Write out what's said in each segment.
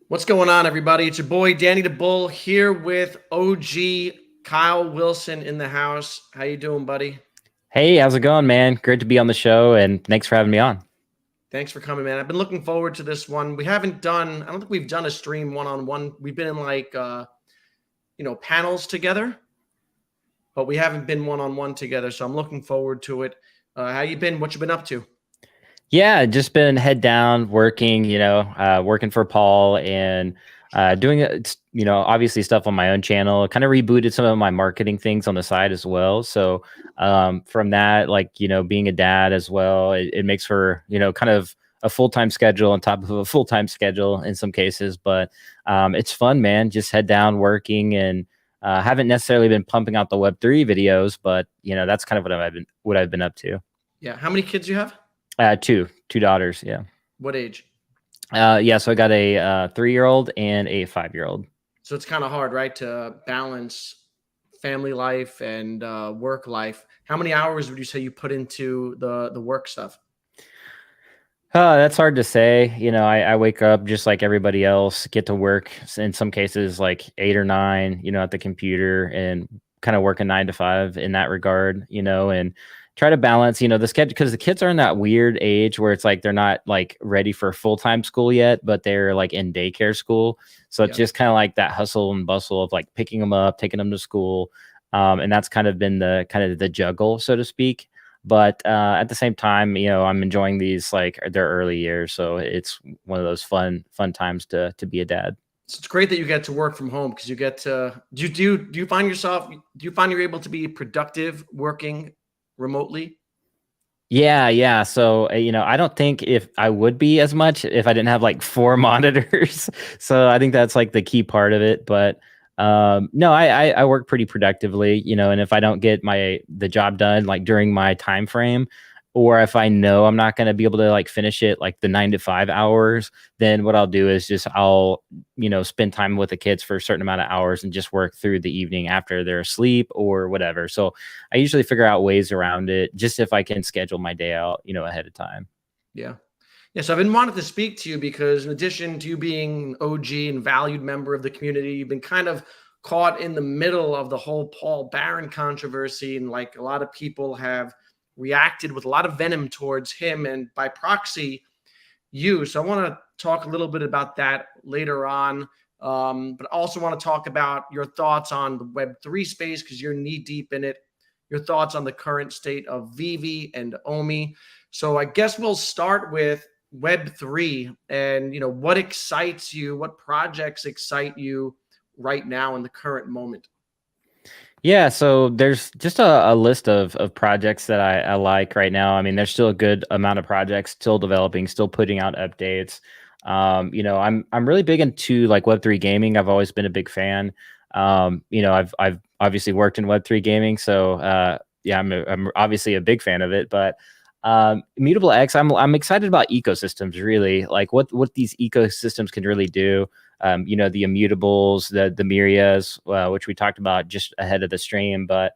What's going on, everybody? It's your boy Danny the Bull here with OG Kyle Willson in the house. How you doing, buddy? Hey, how's it going, man? Great to be on the show, and thanks for having me on. Thanks for coming, man. I've been looking forward to this one. We haven't done, I don't think we've done a stream one-on-one. We've been in panels together, but we haven't been one-on-one together. So I'm looking forward to it. How you been? What you been up to? Yeah, just been head down working, working for Paul and doing obviously stuff on my own channel. Kind of rebooted some of my marketing things on the side as well. So from that, being a dad as well, it makes for kind of a full-time schedule on top of a full-time schedule in some cases. But it's fun, man. Just head down working and haven't necessarily been pumping out the Web3 videos, but that's kind of what I've been up to. Yeah. How many kids you have? Two daughters. Yeah. What age? So I got a 3-year-old and a 5-year-old. So it's kind of hard, right, to balance family life and work life. How many hours would you say you put into the work stuff? That's hard to say. I wake up just like everybody else, get to work in some cases like 8 or 9, at the computer and kind of work a 9 to 5 in that regard, and try to balance, the schedule, because the kids are in that weird age where it's like they're not like ready for full-time school yet, but they're like in daycare school. So it's just kind of like that hustle and bustle of like picking them up, taking them to school. And that's kind of been the juggle, so to speak. But at the same time, I'm enjoying these like their early years. So it's one of those fun times to be a dad. So it's great that you get to work from home because you get to do you find you're able to be productive working remotely? Yeah. So, I don't think if I would be as much if I didn't have like 4 monitors. So I think that's like the key part of it. But no, I work pretty productively, and if I don't get the job done like during my time frame, or if I know I'm not going to be able to like finish it like the 9 to 5 hours, then what I'll do is just I'll spend time with the kids for a certain amount of hours and just work through the evening after they're asleep or whatever. So I usually figure out ways around it, just if I can schedule my day out ahead of time. Yeah. So I've been wanting to speak to you because in addition to you being an OG and valued member of the community, you've been kind of caught in the middle of the whole Paul Barron controversy. And like a lot of people have reacted with a lot of venom towards him and by proxy you. So I want to talk a little bit about that later on. But I also want to talk about your thoughts on the Web3 space because you're knee deep in it, your thoughts on the current state of Veve and Omi. So I guess we'll start with Web3 and, what excites you, what projects excite you right now in the current moment? Yeah, so there's just a list of projects that I like right now. I mean, there's still a good amount of projects still developing, still putting out updates. I'm really big into like Web3 gaming. I've always been a big fan. I've obviously worked in Web3 gaming, so yeah, I'm obviously a big fan of it. But Immutable X, I'm excited about ecosystems, really, like what these ecosystems can really do. The immutables, the Myrias, which we talked about just ahead of the stream. But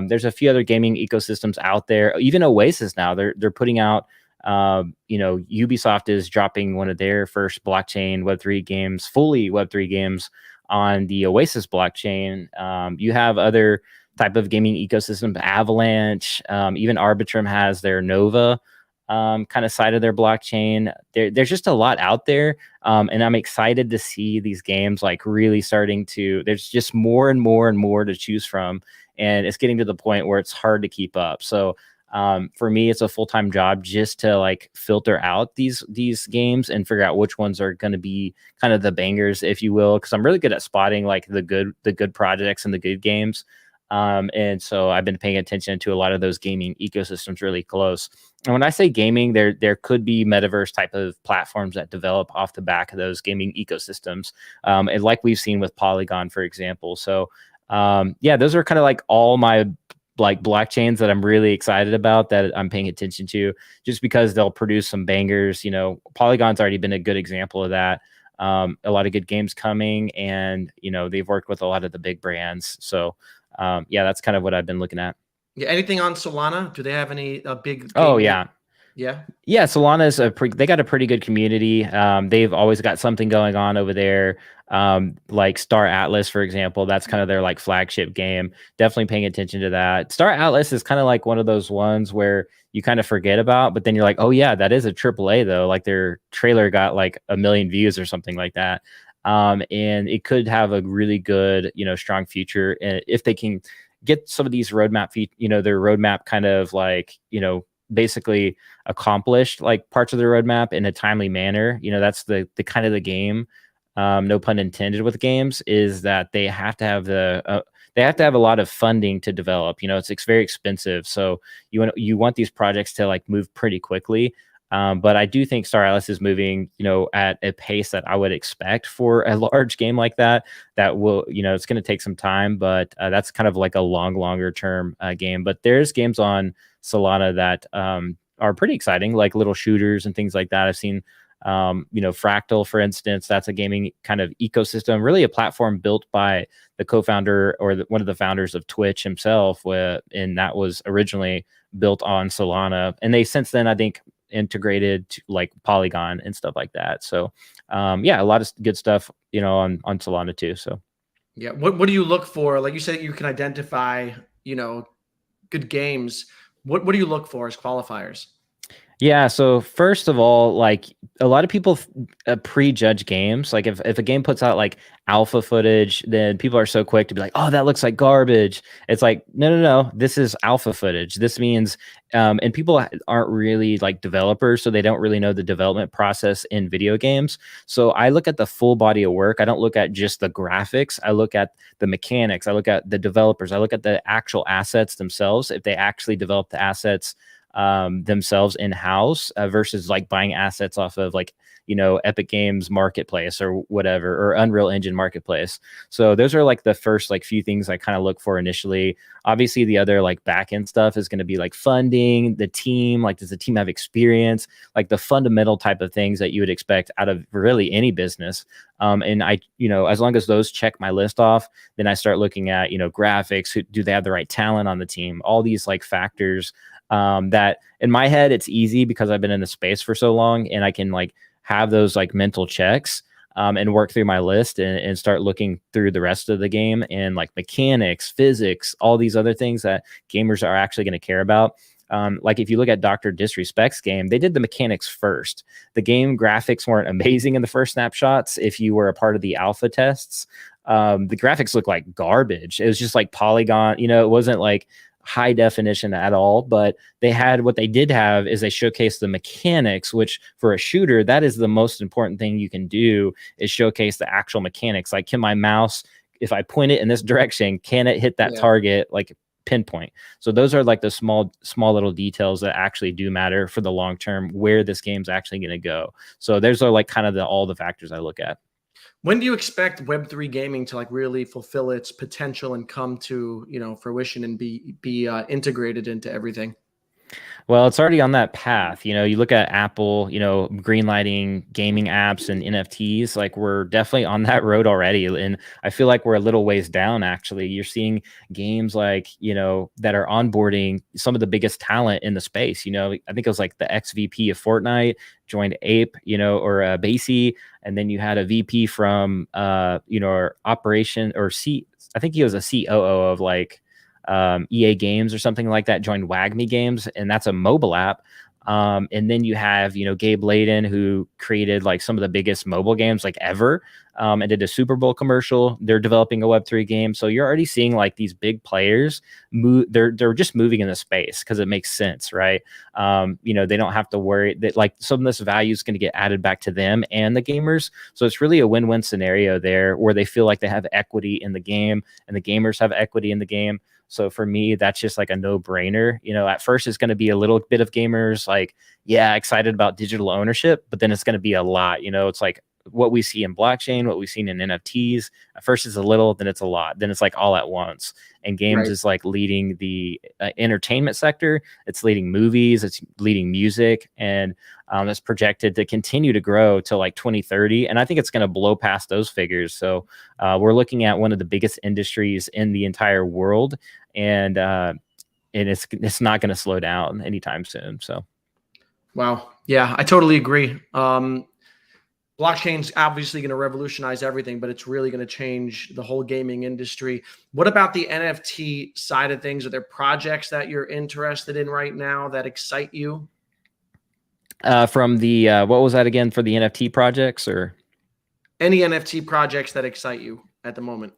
there's a few other gaming ecosystems out there. Even Oasis now, they're putting out. Ubisoft is dropping one of their first blockchain Web3 games, fully Web3 games on the Oasis blockchain. You have other type of gaming ecosystem, Avalanche, even Arbitrum has their Nova kind of side of their blockchain. There's just a lot out there. And I'm excited to see these games like really starting to, there's just more and more and more to choose from. And it's getting to the point where it's hard to keep up. So for me, it's a full-time job just to like filter out these games and figure out which ones are going to be kind of the bangers, if you will, because I'm really good at spotting like the good projects and the good games. And so I've been paying attention to a lot of those gaming ecosystems really close. And when I say gaming, there could be metaverse type of platforms that develop off the back of those gaming ecosystems. And like we've seen with Polygon, for example. So yeah, those are kind of like all my like blockchains that I'm really excited about, that I'm paying attention to, just because they'll produce some bangers. Polygon's already been a good example of that. A lot of good games coming, and they've worked with a lot of the big brands. So yeah, that's kind of what I've been looking at. Yeah. Anything on Solana? Do they have any big? Oh yeah. Yeah. Yeah, Solana's they got a pretty good community. They've always got something going on over there. Like Star Atlas, for example, that's kind of their like flagship game. Definitely paying attention to that. Star Atlas is kind of like one of those ones where you kind of forget about, but then you're like, oh yeah, that is a AAA though. Like their trailer got like 1 million views or something like that. And it could have a really good, strong future if they can get some of these their roadmap kind of like, basically accomplished like parts of the roadmap in a timely manner. That's the kind of the game. No pun intended with games is that they have to have a lot of funding to develop. It's very expensive, so you want these projects to like move pretty quickly. But I do think Star Atlas is moving, at a pace that I would expect for a large game like that. That will, it's going to take some time, but that's kind of like a longer term game. But there's games on Solana that are pretty exciting, like little shooters and things like that. I've seen, Fractal, for instance. That's a gaming kind of ecosystem, really a platform built by the co-founder or one of the founders of Twitch himself, and that was originally built on Solana. And they since then, I think, integrated to like Polygon and stuff like that. So yeah, a lot of good stuff, on Solana too. So Yeah. What do you look for? Like you said, you can identify, good games. What do you look for as qualifiers? yeah, so first of all, like a lot of people prejudge games. Like if a game puts out like alpha footage, then people are so quick to be like, "Oh, that looks like garbage." It's like, no, this is alpha footage. This means, and people aren't really like developers, so they don't really know the development process in video games. So I look at the full body of work. I don't look at just the graphics. I look at the mechanics. I look at the developers. I look at the actual assets themselves. If they actually develop the assets themselves in house versus like buying assets off of like Epic Games Marketplace or whatever, or Unreal Engine Marketplace. So those are like the first like few things I kind of look for initially. Obviously the other like back end stuff is going to be like funding, the team, like does the team have experience, like the fundamental type of things that you would expect out of really any business. And I, as long as those check my list off, then I start looking at, graphics, do they have the right talent on the team, all these like factors. That in my head, it's easy because I've been in the space for so long and I can like have those like mental checks and work through my list and start looking through the rest of the game and like mechanics, physics, all these other things that gamers are actually going to care about. Like if you look at Dr. Disrespect's game, they did the mechanics first. The game graphics weren't amazing in the first snapshots. If you were a part of the alpha tests, the graphics looked like garbage. It was just like polygon, it wasn't like high definition at all, but what they did have is they showcased the mechanics, which for a shooter, that is the most important thing you can do, is showcase the actual mechanics. Like, can my mouse, if I point it in this direction, can it hit that target like pinpoint? So those are like the small little details that actually do matter for the long term, where this game's actually going to go. So those are like kind of all the factors I look at. When do you expect Web3 gaming to like really fulfill its potential and come to, fruition and be integrated into everything? Well, it's already on that path. You look at Apple, greenlighting gaming apps and NFTs, like we're definitely on that road already. And I feel like we're a little ways down, actually. You're seeing games like, that are onboarding some of the biggest talent in the space. I think it was like the ex-VP of Fortnite joined Ape, or Basie. And then you had a VP from, or operation or I think he was a COO of like, EA Games or something like that, joined WagMe Games, and that's a mobile app. And then you have, Gabe Layden, who created like some of the biggest mobile games like ever, and did a Super Bowl commercial. They're developing a Web3 game. So you're already seeing like these big players move. They're just moving in the space because it makes sense, right? They don't have to worry that like some of this value is going to get added back to them and the gamers. So it's really a win-win scenario there where they feel like they have equity in the game and the gamers have equity in the game. So for me, that's just like a no-brainer. At first it's going to be a little bit of gamers like, yeah, excited about digital ownership, but then it's going to be a lot. It's like what we see in blockchain, what we've seen in NFTs. At first it's a little, then it's a lot, then it's like all at once. And games is like leading the entertainment sector. It's leading movies, it's leading music, and it's projected to continue to grow till like 2030. And I think it's going to blow past those figures. So we're looking at one of the biggest industries in the entire world, and it's not going to slow down anytime soon. So Wow. Yeah, I totally agree. Blockchain's obviously going to revolutionize everything, but it's really going to change the whole gaming industry. What about the NFT side of things? Are there projects that you're interested in right now that excite you? From the what was that again for the NFT projects or? Any NFT projects that excite you at the moment?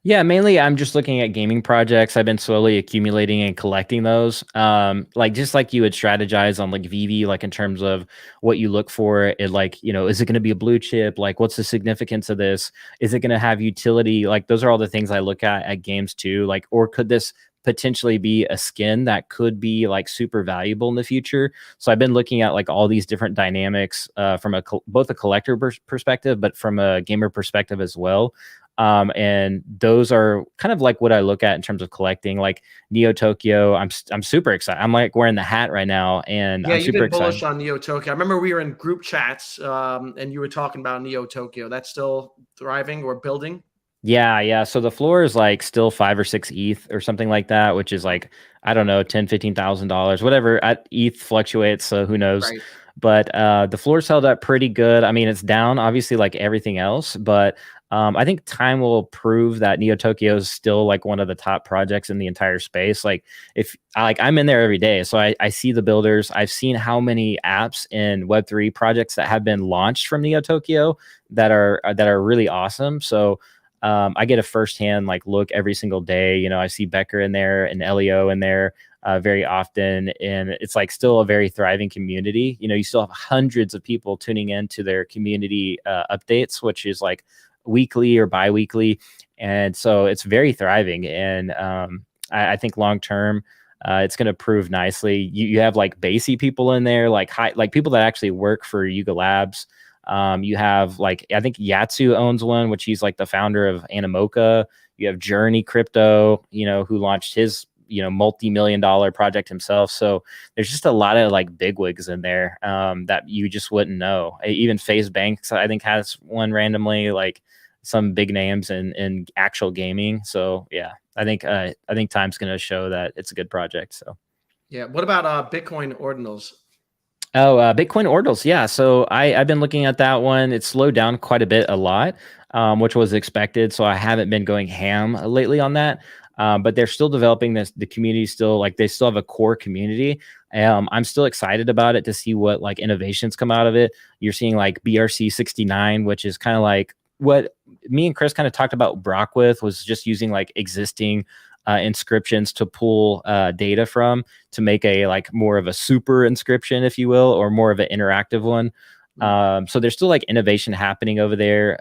Yeah, mainly I'm just looking at gaming projects. I've been slowly accumulating and collecting those. Like just like you would strategize on like Veve, like in terms of what you look for. It like, is it going to be a blue chip? Like, what's the significance of this? Is it going to have utility? Like, those are all the things I look at games too. Like, or could this potentially be a skin that could be like super valuable in the future? So I've been looking at like all these different dynamics from both a collector perspective, but from a gamer perspective as well. And those are kind of like what I look at in terms of collecting, like Neo Tokyo. I'm super excited. I'm like wearing the hat right now, and Yeah, I'm you've super been excited. bullish on Neo Tokyo. I remember we were in group chats, and you were talking about Neo Tokyo. That's still thriving or building? Yeah, yeah. So the floor is like still 5 or 6 ETH or something like that, which is like, I don't know, 10, $15,000, whatever. ETH fluctuates, so who knows? Right. But the floor's held up pretty good. I mean, it's down obviously like everything else, but I think time will prove that Neo Tokyo is still like one of the top projects in the entire space. Like if like I'm in there every day, so I see the builders. I've seen how many apps and Web3 projects that have been launched from Neo Tokyo that are really awesome. So I get a firsthand like look every single day. I see Becker in there and Elio in there very often, and it's like still a very thriving community. You still have hundreds of people tuning into their community updates, which is like weekly or biweekly, and so it's very thriving. And I think long term. It's going to prove nicely. You have like Basie people in there, like people that actually work for Yuga Labs. You have like I think Yatsu owns one, which he's like the founder of Animoca. You have Journey Crypto, who launched his multi-million-dollar project himself. So there's just a lot of like bigwigs in there that you just wouldn't know. Even FaZe Banks, I think, has one randomly, like some big names in actual gaming. So yeah, I think time's gonna show that it's a good project. So. Yeah. What about Bitcoin ordinals? Oh, Bitcoin ordinals. Yeah. So I've been looking at that one. It's slowed down quite a lot, which was expected. So I haven't been going ham lately on that. But they're still developing this. The community still like they still have a core community. I'm still excited about it to see what like innovations come out of it. You're seeing like BRC 69, which is kind of like what me and Chris kind of talked about Brock with, was just using like existing inscriptions to pull data from to make a like more of a super inscription, if you will, or more of an interactive one. So there's still like innovation happening over there.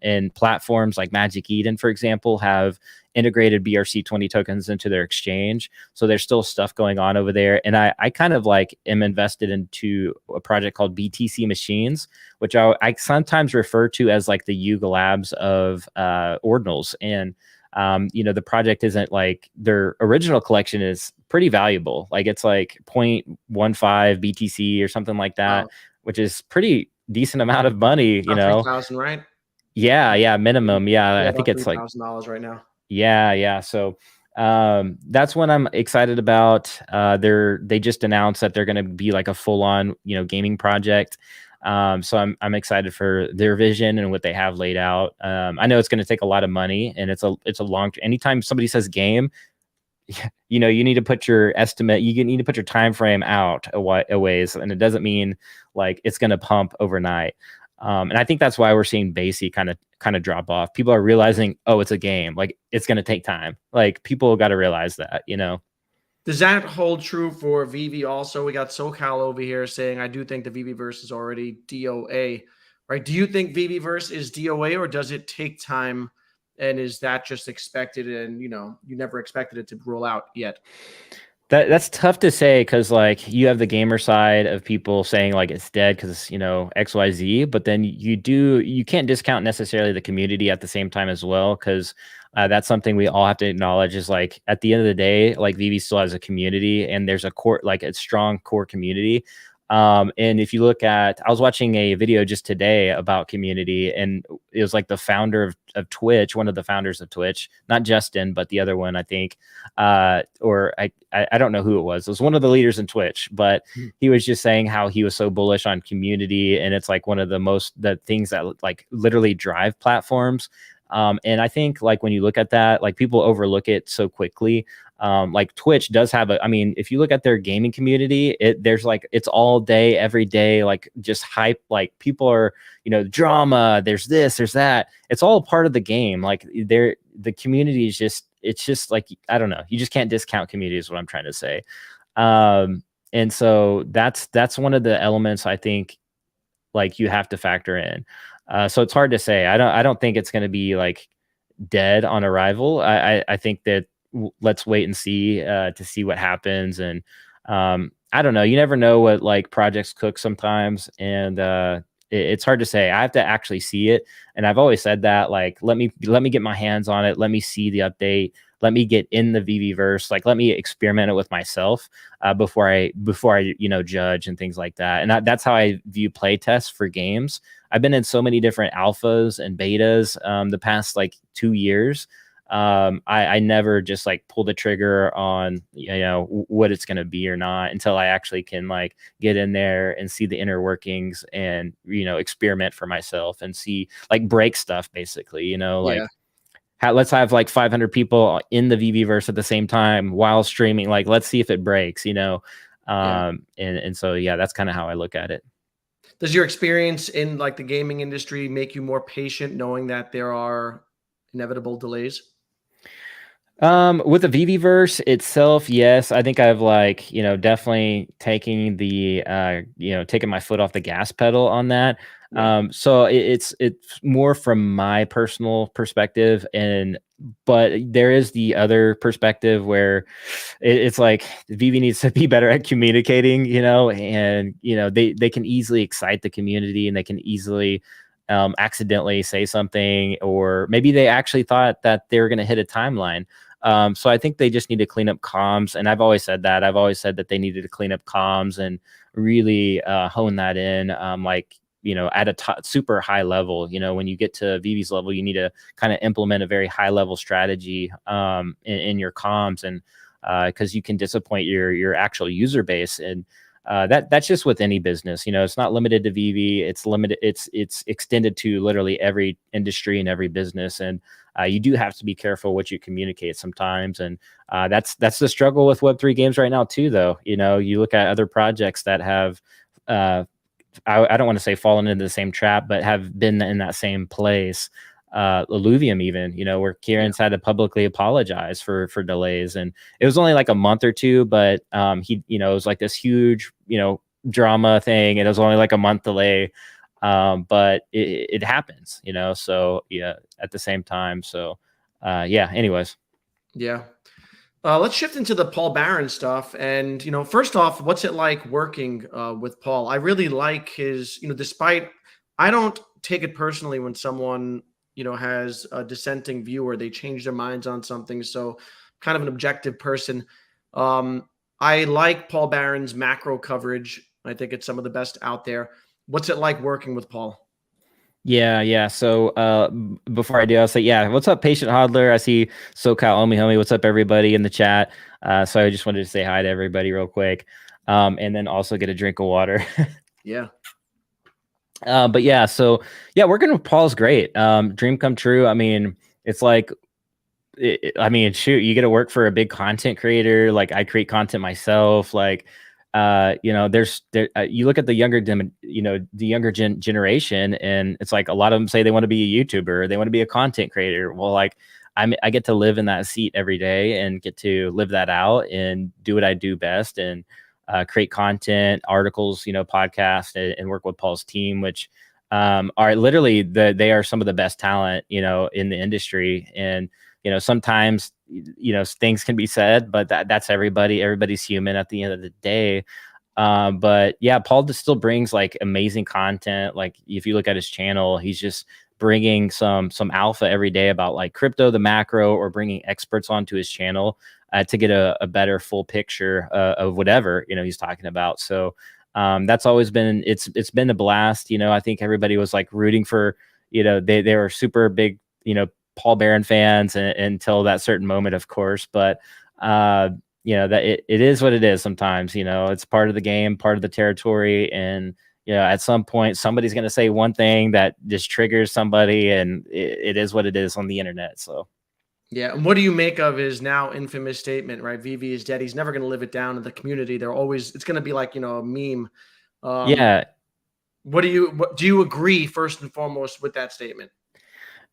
And platforms like Magic Eden, for example, have integrated BRC20 tokens into their exchange. So there's still stuff going on over there. And I kind of like am invested into a project called BTC Machines, which I sometimes refer to as like the Yuga Labs of ordinals. And the project isn't like their original collection is pretty valuable. Like it's like 0.15 BTC or something like that, Wow. which is pretty decent amount of money, About 3,000, right? Yeah, minimum. Yeah, Yeah, I think about it's like, $3,000 right now. yeah. So that's what I'm excited about. They just announced that they're going to be like a full on, gaming project. So I'm excited for their vision and what they have laid out. I know it's going to take a lot of money, and it's a long. Anytime somebody says game, you need to put your estimate. You need to put your time frame out a ways, and it doesn't mean like it's going to pump overnight. And I think that's why we're seeing Basie kind of drop off. People are realizing, oh, it's a game. Like it's going to take time. Like people got to realize that. Does that hold true for Veve also? We got SoCal over here saying, I do think the Veveverse is already DOA, right? Do you think Veveverse is DOA, or does it take time? And is that just expected? And, you never expected it to roll out yet. That's tough to say because like you have the gamer side of people saying like it's dead because XYZ, but then you can't discount necessarily the community at the same time as well, because that's something we all have to acknowledge is like at the end of the day, like Veve still has a community, and there's a core, like a strong core community. And if you look at, I was watching a video just today about community, and it was like the founder of Twitch, one of the founders of Twitch, not Justin, but the other one, I think, or I don't know who it was. It was one of the leaders in Twitch, but he was just saying how he was so bullish on community, and it's like one of the things that like literally drive platforms. And I think like when you look at that, like people overlook it so quickly. Like Twitch does have I mean, if you look at their gaming community, there's like, it's all day, every day, like just hype, like people are, drama, there's this, there's that. It's all part of the game. Like the community is it's just like, I don't know. You just can't discount community is what I'm trying to say. And so that's one of the elements I think like you have to factor in. So it's hard to say. I don't think it's going to be like dead on arrival. I think that let's wait and see to see what happens. And I don't know. You never know what like projects cook sometimes, and it's hard to say. I have to actually see it, and I've always said that. Like, let me get my hands on it. Let me see the update. Let me get in the VV verse. Like, let me experiment it with myself before I judge and things like that. And that's how I view play tests for games. I've been in so many different alphas and betas the past like 2 years. I never just like pull the trigger on, what it's going to be or not until I actually can like get in there and see the inner workings and, experiment for myself and see like break stuff basically, like let's have like 500 people in the VV verse at the same time while streaming. Like, let's see if it breaks, and so, yeah, that's kind of how I look at it. Does your experience in like the gaming industry make you more patient knowing that there are inevitable delays? With the VV verse itself, yes, I think I've like, definitely taking my foot off the gas pedal on that. So it's more from my personal perspective, but there is the other perspective where it's like VV needs to be better at communicating, and they can easily excite the community, and they can easily accidentally say something, or maybe they actually thought that they were going to hit a timeline. So I think they just need to clean up comms. And I've always said that. I've always said that they needed to clean up comms and really hone that in, at a super high level. When you get to VV's level, you need to kind of implement a very high level strategy in your comms, and because you can disappoint your actual user base. And that's just with any business. It's not limited to VV. It's extended to literally every industry and every business. And you do have to be careful what you communicate sometimes. And that's the struggle with Web3 games right now too, though. You look at other projects that have, I don't want to say fallen into the same trap, but have been in that same place. Illuvium even, where Kieran's had to publicly apologize for delays, and it was only like a month or two, but he, it was like this huge, drama thing, and it was only like a month delay, but it happens, so yeah, at the same time. So anyways. Let's shift into the Paul Barron stuff. And, first off, what's it like working with Paul? I really like his, despite, I don't take it personally when someone, has a dissenting view or they change their minds on something. So kind of an objective person. I like Paul Barron's macro coverage. I think it's some of the best out there. What's it like working with Paul? Yeah. So before I do, I'll say, what's up, Patient Hodler? I see SoCal Omi Homie. What's up, everybody in the chat? So I just wanted to say hi to everybody real quick, and then also get a drink of water. Yeah. But yeah, so yeah, working with Paul's great. Dream come true. I mean, it's like, shoot, you get to work for a big content creator. Like, I create content myself. Like, you look at the younger, generation, and it's like a lot of them say they want to be a YouTuber, they want to be a content creator. Well, like, I get to live in that seat every day and get to live that out and do what I do best, and create content, articles, podcast, and work with Paul's team, which are literally they are some of the best talent, in the industry. And, sometimes, things can be said, but that's everybody's human at the end of the day. But yeah, Paul just still brings like amazing content. Like, if you look at his channel, he's just bringing some alpha every day about like crypto, the macro, or bringing experts onto his channel to get a better full picture of whatever, he's talking about. So That's always been, it's been a blast. I think everybody was like rooting for, they were super big, Paul Barron fans until that certain moment, of course. But that it is what it is sometimes. It's part of the game, part of the territory. And at some point somebody's going to say one thing that just triggers somebody, and it is what it is on the internet. So Yeah, and what do you make of his now infamous statement, right? Veve is dead. He's never going to live it down in the community. It's going to be like, a meme. Um, yeah. what do you agree first and foremost with that statement?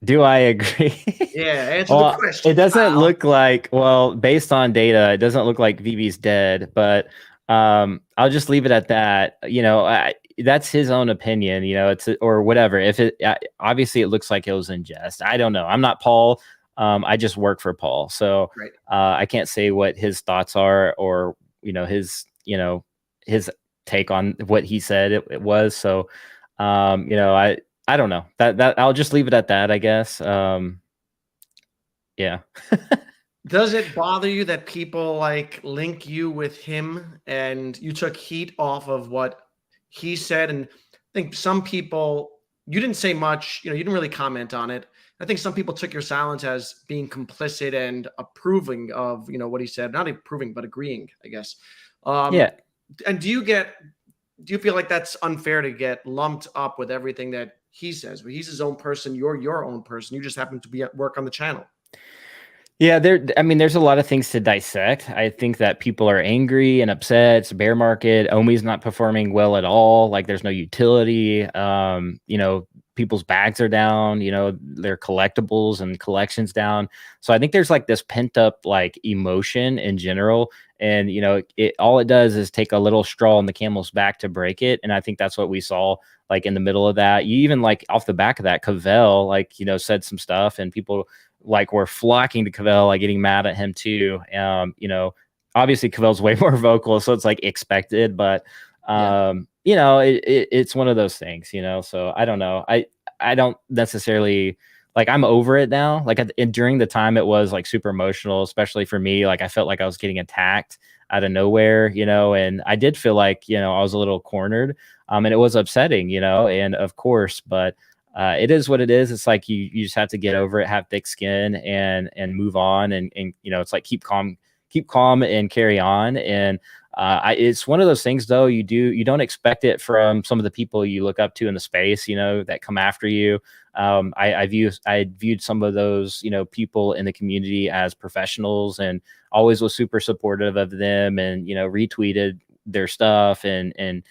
Do I agree? Yeah, answer the Well, it question, doesn't pal. look like, well, based on data, it doesn't look like Vivi's dead, but I'll just leave it at that. That's his own opinion, or whatever. If it obviously it looks like it was in jest. I don't know. I'm not Paul. I just work for Paul. So Right. I can't say what his thoughts are, or, his take on what he said it was. So, I don't know, that I'll just leave it at that, I guess. Yeah. Does it bother you that people like link you with him and you took heat off of what he said? And I think some people, you didn't say much, you didn't really comment on it. I think some people took your silence as being complicit and approving of, what he said, not approving, but agreeing, I guess. Yeah. And do you feel like that's unfair to get lumped up with everything that he says? But he's his own person. You're your own person. You just happen to be at work on the channel. Yeah, I mean, there's a lot of things to dissect. I think that people are angry and upset. It's a bear market. Omi's not performing well at all. Like, there's no utility. People's bags are down, their collectibles and collections down. So I think there's like this pent up like emotion in general. And, all it does is take a little straw on the camel's back to break it. And I think that's what we saw like in the middle of that. You even like off the back of that, Cavell, like, said some stuff, and people like were flocking to Cavell, like getting mad at him too. Obviously Cavell's way more vocal, so it's like expected, but Yeah. it's one of those things, so I don't know. I don't necessarily, like, I'm over it now. Like during the time it was like super emotional, especially for me. Like I felt like I was getting attacked out of nowhere, and I did feel like, I was a little cornered, and it was upsetting, and of course, but it is what it is. It's like you just have to get over it, have thick skin, and move on. And it's like keep calm and carry on. And it's one of those things though, you don't expect it from some of the people you look up to in the space, that come after you. I viewed some of those, people in the community as professionals, and always was super supportive of them, and, retweeted their stuff, and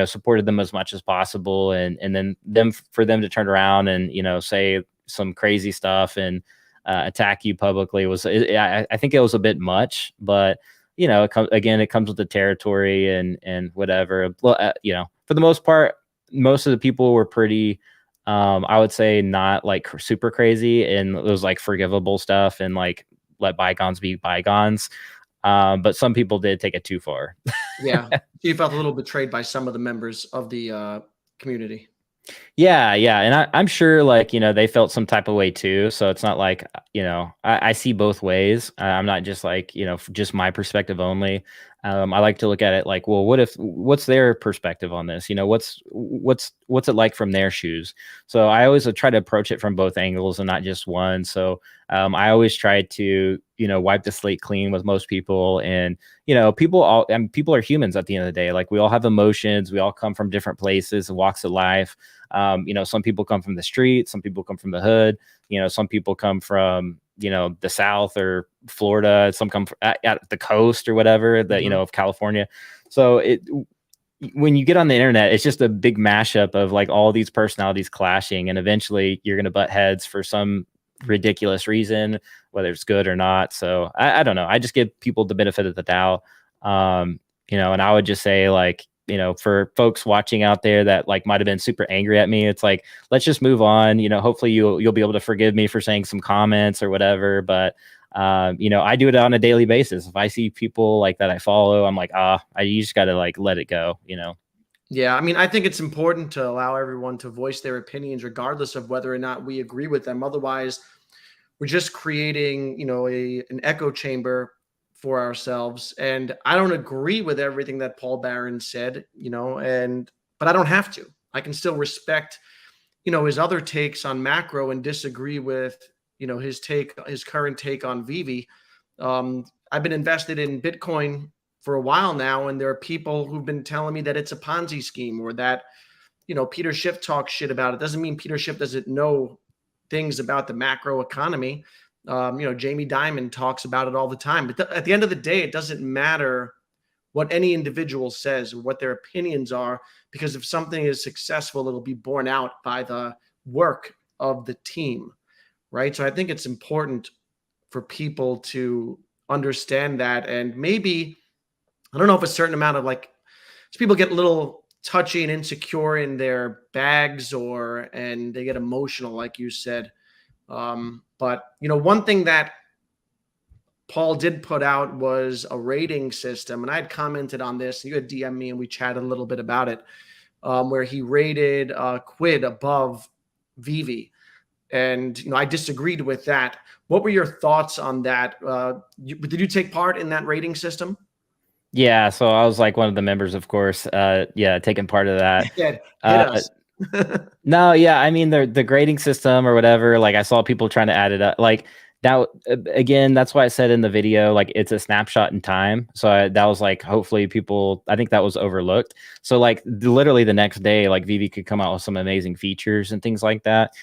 supported them as much as possible. And then for them to turn around and, say some crazy stuff and attack you publicly I think it was a bit much. But, it comes with the territory and whatever. Well, for the most part, most of the people were pretty, I would say, not like super crazy, and it was like forgivable stuff, and like let bygones be bygones. But some people did take it too far. Yeah. You felt a little betrayed by some of the members of the community. Yeah, yeah. And I'm sure, like, they felt some type of way too. So it's not like, I see both ways. I'm not just like, just my perspective only. I like to look at it like, well, what's their perspective on this? What's it like from their shoes? So I always try to approach it from both angles and not just one. So I always try to, wipe the slate clean with most people. And, people are humans at the end of the day. Like, we all have emotions. We all come from different places and walks of life. Some people come from the street, some people come from the hood, some people come from, the South or Florida, some come at the coast or whatever, that, Mhm. of California. So when you get on the internet, it's just a big mashup of like all these personalities clashing, and eventually you're going to butt heads for some ridiculous reason, whether it's good or not. So I don't know. I just give people the benefit of the doubt. And I would just say, like, for folks watching out there that like might have been super angry at me, it's like, let's just move on. Hopefully you'll be able to forgive me for saying some comments or whatever. But I do it on a daily basis. If I see people like that I follow, I'm like, you just got to like let it go. Yeah, I mean, I think it's important to allow everyone to voice their opinions regardless of whether or not we agree with them. Otherwise, we're just creating, an echo chamber for ourselves. And I don't agree with everything that Paul Barron said, but I don't have to. I can still respect, his other takes on macro and disagree with, his current take on Veve. I've been invested in Bitcoin for a while now, and there are people who've been telling me that it's a Ponzi scheme, or that, Peter Schiff talks shit about it. Doesn't mean Peter Schiff doesn't know things about the macro economy. Jamie Dimon talks about it all the time. But at the end of the day, it doesn't matter what any individual says or what their opinions are, because if something is successful, it'll be borne out by the work of the team, right? So I think it's important for people to understand that. And maybe, I don't know if a certain amount of people get a little touchy and insecure in their bags, and they get emotional, like you said. But one thing that Paul did put out was a rating system, and I had commented on this. You had DM'd me, and we chatted a little bit about it, where he rated Quid above Veve, and I disagreed with that. What were your thoughts on that? Did you take part in that rating system? Yeah, so I was like one of the members, of course. Taking part of that. Yeah, hit us. No, yeah, I mean the grading system or whatever. Like I saw people trying to add it up. Like that again. That's why I said in the video, like it's a snapshot in time. So that was like, hopefully people. I think that was overlooked. So like literally the next day, like Veve could come out with some amazing features and things like that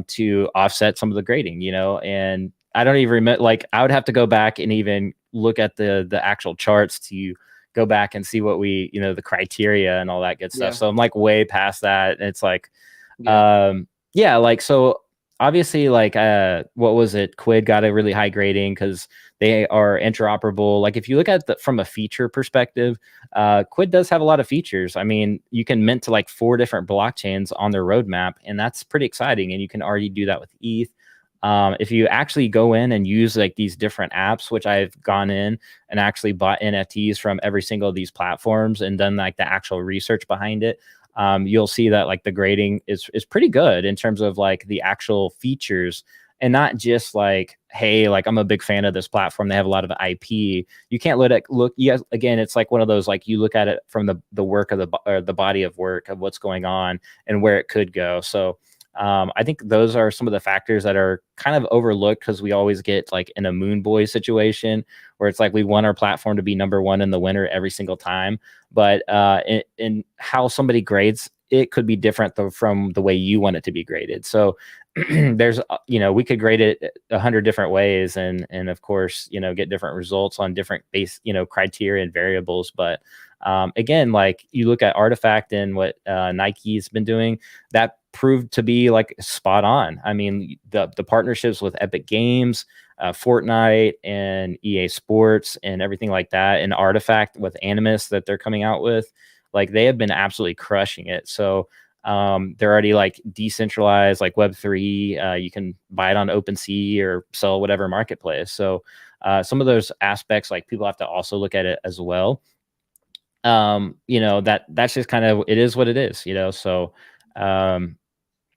to offset some of the grading. And I don't even remember. Like I would have to go back and even look at the actual charts to go back and see what we, the criteria and all that good stuff. Yeah. So I'm like way past that. It's like, so obviously like, what was it? Quid got a really high grading because they are interoperable. Like if you look at from a feature perspective, Quid does have a lot of features. I mean, you can mint to like 4 different blockchains on their roadmap, and that's pretty exciting. And you can already do that with ETH. If you actually go in and use like these different apps, which I've gone in and actually bought NFTs from every single of these platforms and done like the actual research behind it, you'll see that like the grading is pretty good in terms of like the actual features, and not just like, hey, like I'm a big fan of this platform, they have a lot of IP. You can't again, it's like one of those, like you look at it from the work of the body of work of what's going on and where it could go. So I think those are some of the factors that are kind of overlooked, because we always get like in a moon boy situation where it's like we want our platform to be number one in the winner every single time. But in how somebody grades, it could be different from the way you want it to be graded. So there's, we could grade it 100 different ways and of course, get different results on different base, criteria and variables. But again, like you look at Artifact and what Nike's been doing, that proved to be like spot on. I mean, the partnerships with Epic Games, Fortnite and EA Sports and everything like that, and Artifact with Animus that they're coming out with, like they have been absolutely crushing it. So they're already like decentralized, like Web3. You can buy it on OpenSea or sell whatever marketplace. So some of those aspects, like people have to also look at it as well. That's just kind of, it is what it is, so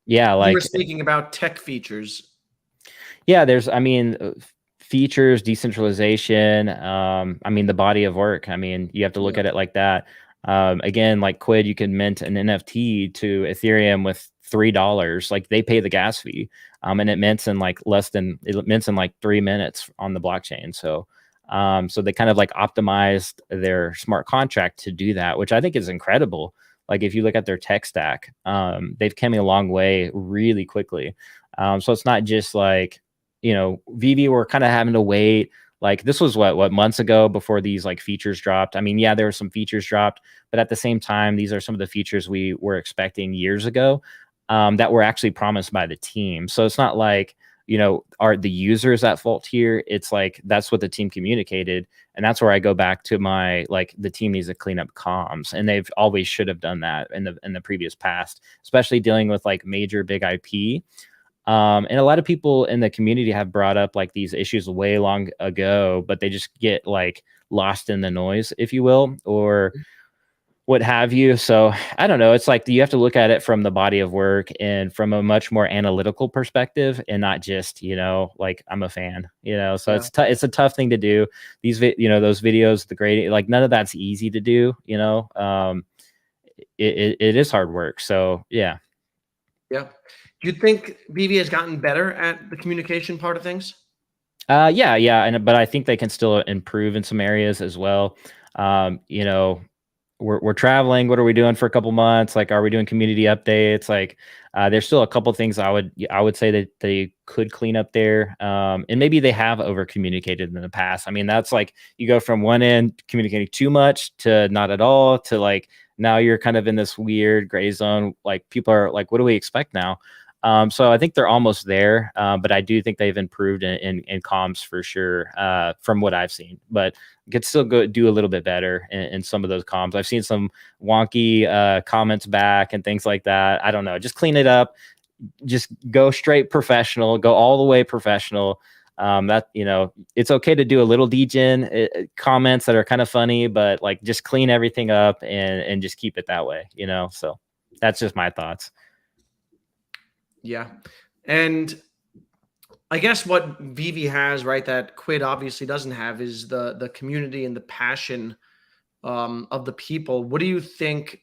like you were speaking about tech features. Yeah, there's, features, decentralization, the body of work. You have to look at it like that. Again, like Quid, you can mint an NFT to Ethereum with $3. Like they pay the gas fee, and it mints in like 3 minutes on the blockchain. So they kind of like optimized their smart contract to do that, which I think is incredible. Like if you look at their tech stack, they've come a long way really quickly. So it's not just like, Veve were kind of having to wait. Like this was what months ago before these like features dropped. there were some features dropped, but at the same time, these are some of the features we were expecting years ago that were actually promised by the team. So it's not like, are the users at fault here? It's like, that's what the team communicated. And that's where I go back to my, like, the team needs to clean up comms, and they've always should have done that in the previous past, especially dealing with like major big IP. And a lot of people in the community have brought up like these issues way long ago, but they just get like lost in the noise, if you will, or what have you. So I don't know. It's like you have to look at it from the body of work and from a much more analytical perspective, and not just, like I'm a fan. So Yeah. it's a tough thing to do. Those videos, the grading, like none of that's easy to do. It is hard work. So yeah. Yeah. Do you think Veve has gotten better at the communication part of things? Yeah, but I think they can still improve in some areas as well. Um, you know, we're traveling. What are we doing for a couple months? Like, are we doing community updates? Like, there's still a couple things I would say that they could clean up there. And maybe they have over communicated in the past. I mean, that's like you go from one end communicating too much to not at all to like now you're kind of in this weird gray zone. Like people are like, what do we expect now? So I think they're almost there, but I do think they've improved in comms for sure from what I've seen. But could still do a little bit better in some of those comms. I've seen some wonky comments back and things like that. I don't know. Just clean it up. Just go straight professional. Go all the way professional. It's okay to do a little degen comments that are kind of funny, but like just clean everything up and just keep it that way. So that's just my thoughts. Yeah. And I guess what Veve has, right, that Quid obviously doesn't have is the community and the passion of the people. What do you think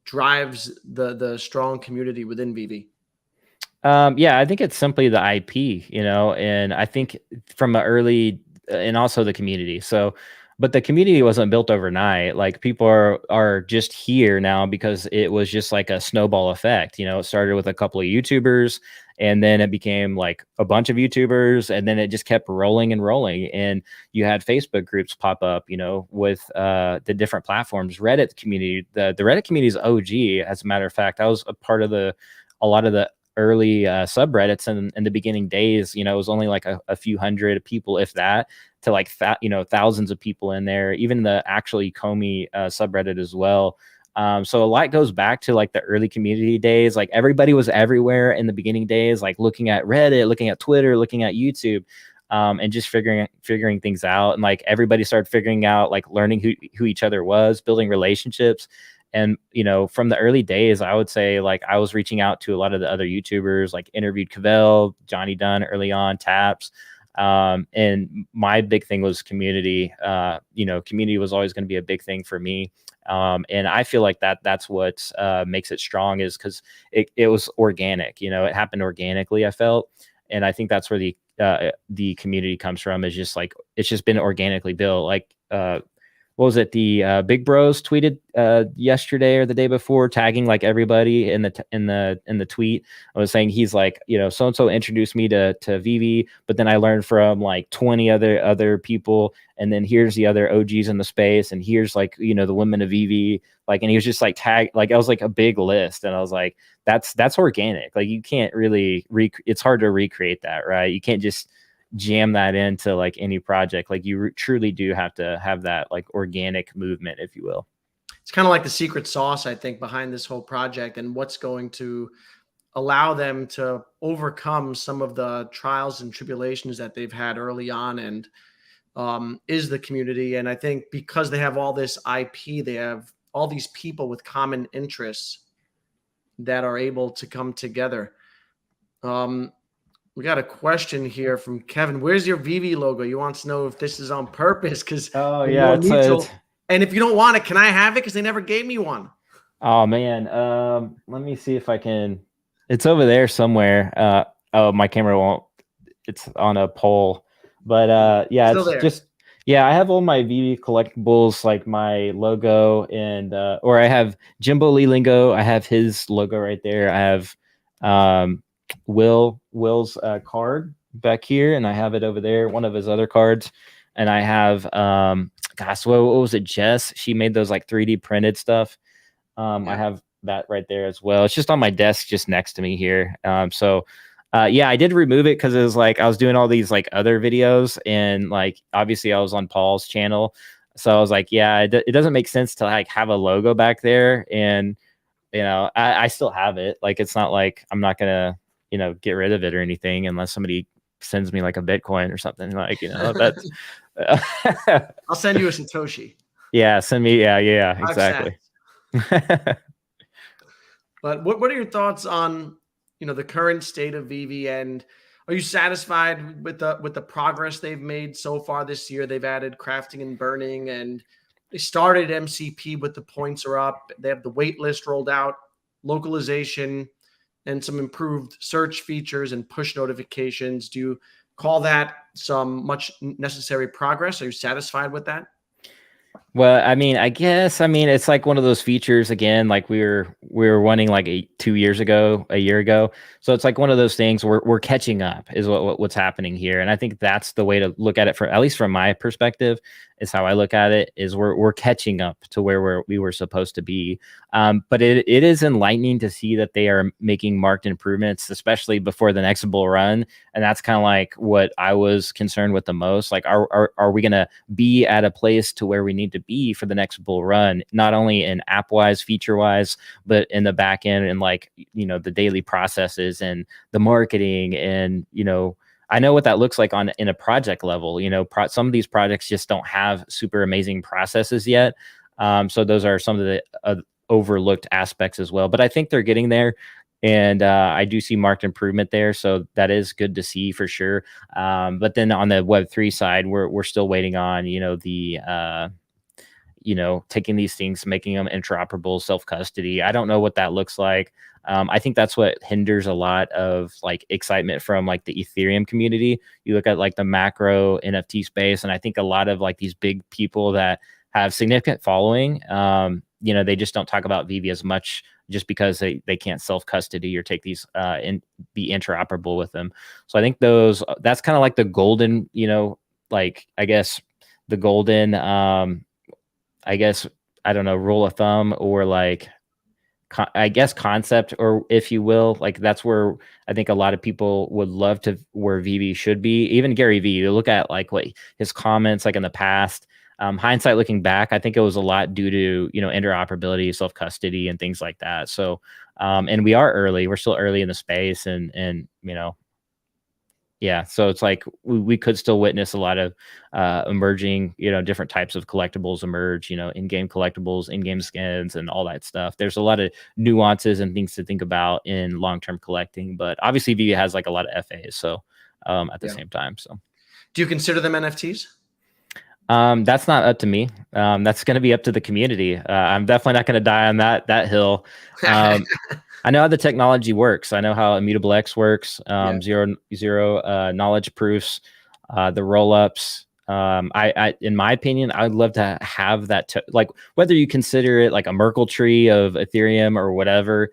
drives the strong community within Veve? Yeah, I think it's simply the IP, and I think from an early and also the community. So, but the community wasn't built overnight. Like people are just here now because it was just like a snowball effect. It started with a couple of YouTubers, and then it became like a bunch of YouTubers, and then it just kept rolling and rolling. And you had Facebook groups pop up, with the different platforms. Reddit community, the Reddit community is OG. As a matter of fact, I was a part of a lot of the early subreddits in the beginning days. It was only like a few hundred people, if that, to like thousands of people in there, even the actually Comey subreddit as well. So a lot goes back to like the early community days. Like everybody was everywhere in the beginning days, like looking at Reddit, looking at Twitter, looking at YouTube, and just figuring things out. And like everybody started figuring out, like learning who each other was, building relationships. And, from the early days, I would say like I was reaching out to a lot of the other YouTubers, like interviewed Cavell, Johnny Dunn early on, Taps. And my big thing was community. Community was always going to be a big thing for me. And I feel like that's what makes it strong, is because it was organic. It happened organically, I felt. And I think that's where the community comes from, is just like it's just been organically built. Like what was it? The Big Bros tweeted yesterday or the day before, tagging like everybody in the tweet. I was saying he's like, so and so introduced me to Veve, but then I learned from like 20 other people, and then here's the other OGs in the space, and here's like the women of Veve, like, and he was just like tag, like I was like a big list, and I was like, that's organic. Like you can't really it's hard to recreate that, right? You can't just jam that into like any project. Like you truly do have to have that like organic movement, if you will. It's kind of like the secret sauce, I think, behind this whole project, and what's going to allow them to overcome some of the trials and tribulations that they've had early on, and is the community. And I think because they have all this IP, they have all these people with common interests that are able to come together. We got a question here from Kevin. Where's your Veve logo? You want to know if this is on purpose, because oh yeah, it's and if you don't want it, can I have it? Because they never gave me one. Oh man, let me see if I can. It's over there somewhere. Oh, my camera won't. It's on a pole, but yeah, Still it's there. just yeah. I have all my Veve collectibles, like my logo, and or I have Jimbo Lee Lingo. I have his logo right there. I have Will's card back here, and I have it over there, one of his other cards. And I have gosh, what was it, Jess? She made those like 3D printed stuff. I have that right there as well. It's just on my desk just next to me here. Yeah, I did remove it because it was like I was doing all these like other videos, and like obviously I was on Paul's channel, so I was like, yeah, it doesn't make sense to like have a logo back there. And I still have it. Like it's not like I'm not gonna get rid of it or anything unless somebody sends me like a Bitcoin or something, like that's I'll send you a Satoshi. yeah, send me. Yeah, exactly. But what are your thoughts on, the current state of Veve, and are you satisfied with the progress they've made so far this year? They've added crafting and burning, and they started MCP with the points are up. They have the wait list rolled out, localization, and some improved search features and push notifications. Do you call that some much necessary progress? Are you satisfied with that? Well, I mean, it's like one of those features again, like we were wanting like 2 years ago, a year ago. So it's like one of those things we're catching up is what's happening here. And I think that's the way to look at it, for at least from my perspective, is how I look at it, is we're catching up to where we were supposed to be. But it is enlightening to see that they are making marked improvements, especially before the next bull run. And that's kind of like what I was concerned with the most. Like, are we gonna be at a place to where we need to be for the next bull run, not only in app wise, feature wise, but in the back end and like, the daily processes and the marketing. And, I know what that looks like in a project level. Some of these projects just don't have super amazing processes yet. So those are some of the overlooked aspects as well, but I think they're getting there. And I do see marked improvement there, so that is good to see for sure. But then on the Web3 side, we're still waiting on taking these things, making them interoperable, self custody. I don't know what that looks like. I think that's what hinders a lot of like excitement from like the Ethereum community. You look at like the macro NFT space, and I think a lot of like these big people that have significant following, they just don't talk about Veve as much, just because they can't self custody or take these and be interoperable with them. So I think that's kind of like the golden, like I guess the golden I guess, I don't know, rule of thumb, or like, I guess concept, or if you will, like that's where I think a lot of people would love to, where Veve should be. Even Gary Vee, you look at like what his comments like in the past, hindsight looking back, I think it was a lot due to, interoperability, self custody and things like that. So, and we're still early in the space, and yeah, so it's like we could still witness a lot of emerging, different types of collectibles emerge, in-game collectibles, in-game skins, and all that stuff. There's a lot of nuances and things to think about in long-term collecting, but obviously Veve has like a lot of FAs, so at the Yeah. same time. So Do you consider them NFTs? that's not up to me. That's going to be up to the community. I'm definitely not going to die on that hill. I know how the technology works. I know how Immutable X works. Yeah. Zero knowledge proofs, the roll ups. In my opinion, I would love to have that. Like, whether you consider it like a Merkle tree of Ethereum or whatever.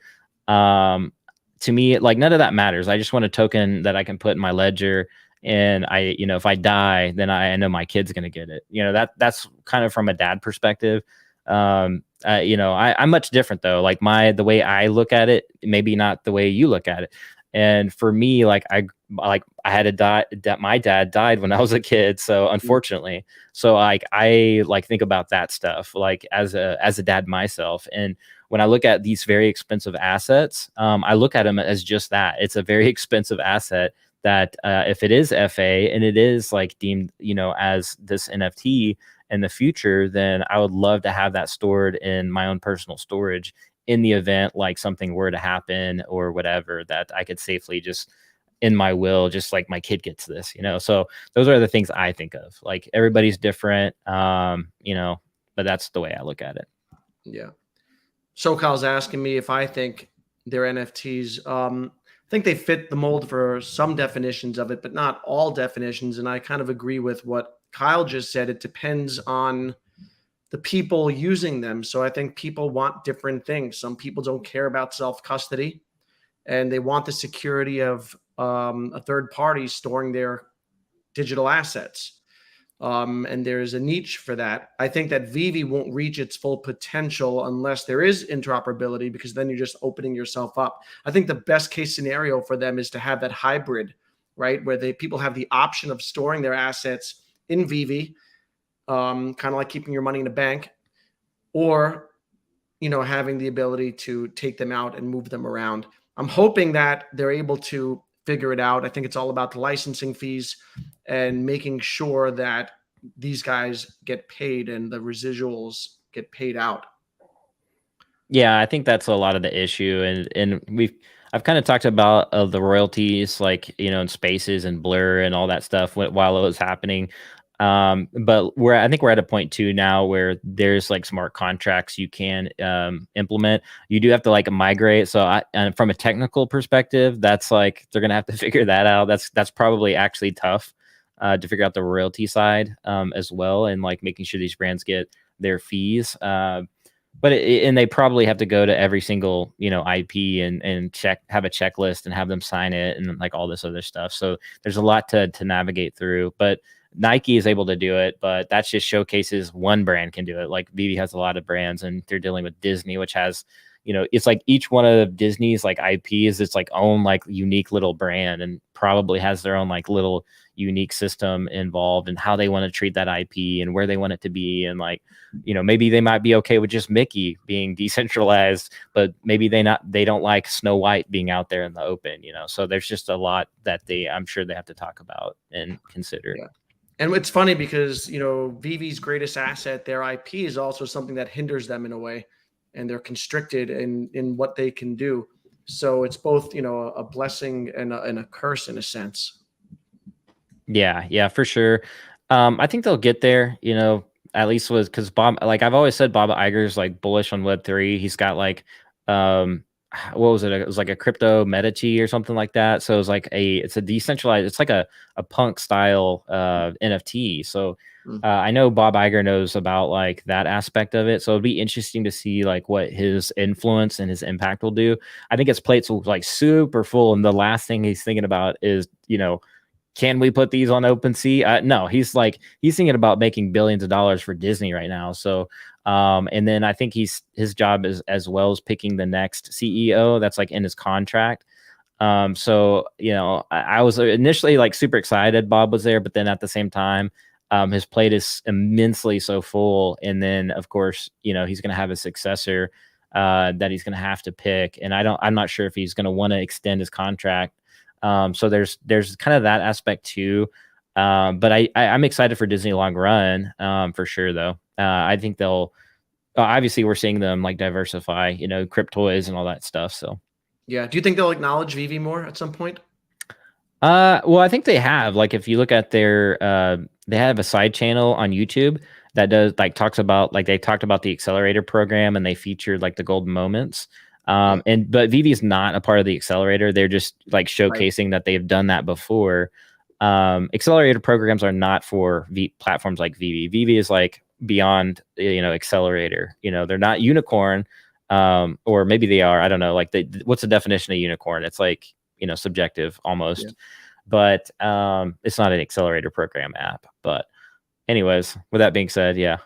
To me, like none of that matters. I just want a token that I can put in my ledger, and if I die, then I know my kid's gonna get it. That's kind of from a dad perspective. I'm much different though. Like the way I look at it, maybe not the way you look at it. And for me, like I had to die. That my dad died when I was a kid, so unfortunately, so like I like think about that stuff, like as a dad myself. And when I look at these very expensive assets, I look at them as just that. It's a very expensive asset that if it is FA and it is like deemed, as this NFT in the future, then I would love to have that stored in my own personal storage in the event like something were to happen or whatever, that I could safely just in my will, just like my kid gets this, So those are the things I think of. Like everybody's different, but that's the way I look at it. Yeah. SoCal's asking me if I think they're NFTs. I think they fit the mold for some definitions of it, but not all definitions. And I kind of agree with what Kyle just said. It depends on the people using them. So I think people want different things. Some people don't care about self-custody, and they want the security of a third party storing their digital assets. And there's a niche for that. I think that Veve won't reach its full potential unless there is interoperability, because then you're just opening yourself up. I think the best case scenario for them is to have that hybrid, right, where people have the option of storing their assets in Veve, kind of like keeping your money in a bank, or having the ability to take them out and move them around. I'm hoping that they're able to figure it out. I think it's all about the licensing fees and making sure that these guys get paid and the residuals get paid out. Yeah, I think that's a lot of the issue, and I've kind of talked about the royalties, like in spaces and blur and all that stuff while it was happening. But I think we're at a point too now where there's like smart contracts you can implement. You do have to like migrate. So and from a technical perspective, that's like they're gonna have to figure that out. That's probably actually tough to figure out the royalty side as well, and like making sure these brands get their fees. But and they probably have to go to every single IP and have a checklist and have them sign it and like all this other stuff. So there's a lot to navigate through. But Nike is able to do it, but that just showcases one brand can do it. Like Veve has a lot of brands, and they're dealing with Disney, which has it's like each one of Disney's like IPs, it's like own like unique little brand, and probably has their own like little unique system involved and how they want to treat that IP and where they want it to be. And like, maybe they might be okay with just Mickey being decentralized, but maybe they don't like Snow White being out there in the open, So there's just a lot that I'm sure they have to talk about and consider. Yeah. And it's funny because, Vivi's greatest asset, their IP, is also something that hinders them in a way, and they're constricted in what they can do. So it's both, a blessing and a curse in a sense. Yeah, for sure. I think they'll get there, at least because like I've always said, Bob Iger's like bullish on Web3. He's got like, what was it? It was like a crypto Medici or something like that. So it's a decentralized, it's like a punk style NFT. So I know Bob Iger knows about like that aspect of it. So it'd be interesting to see like what his influence and his impact will do. I think his plate's like super full, and the last thing he's thinking about is, can we put these on OpenSea? No, he's thinking about making billions of dollars for Disney right now. So, and then I think his job is as well as picking the next CEO. That's like in his contract. So I was initially like super excited Bob was there, but then at the same time, his plate is immensely so full. And then of course, he's going to have a successor that he's going to have to pick. And I'm not sure if he's going to want to extend his contract. So there's kind of that aspect too. But I'm excited for Disney long run, for sure though. I think they'll, obviously we're seeing them like diversify, cryptoids and all that stuff. So yeah. Do you think they'll acknowledge Veve more at some point? Well, I think they have, like, if you look at their, they have a side channel on YouTube that does like talks about, like they talked about the accelerator program, and they featured like the golden moments. But Veve is not a part of the accelerator. They're just like showcasing that they've done that before. Accelerator programs are not for platforms like Veve. Veve is like beyond, accelerator. They're not unicorn, or maybe they are. I don't know. Like, what's the definition of unicorn? It's like subjective almost. Yeah. But it's not an accelerator program app. But anyways, with that being said, yeah.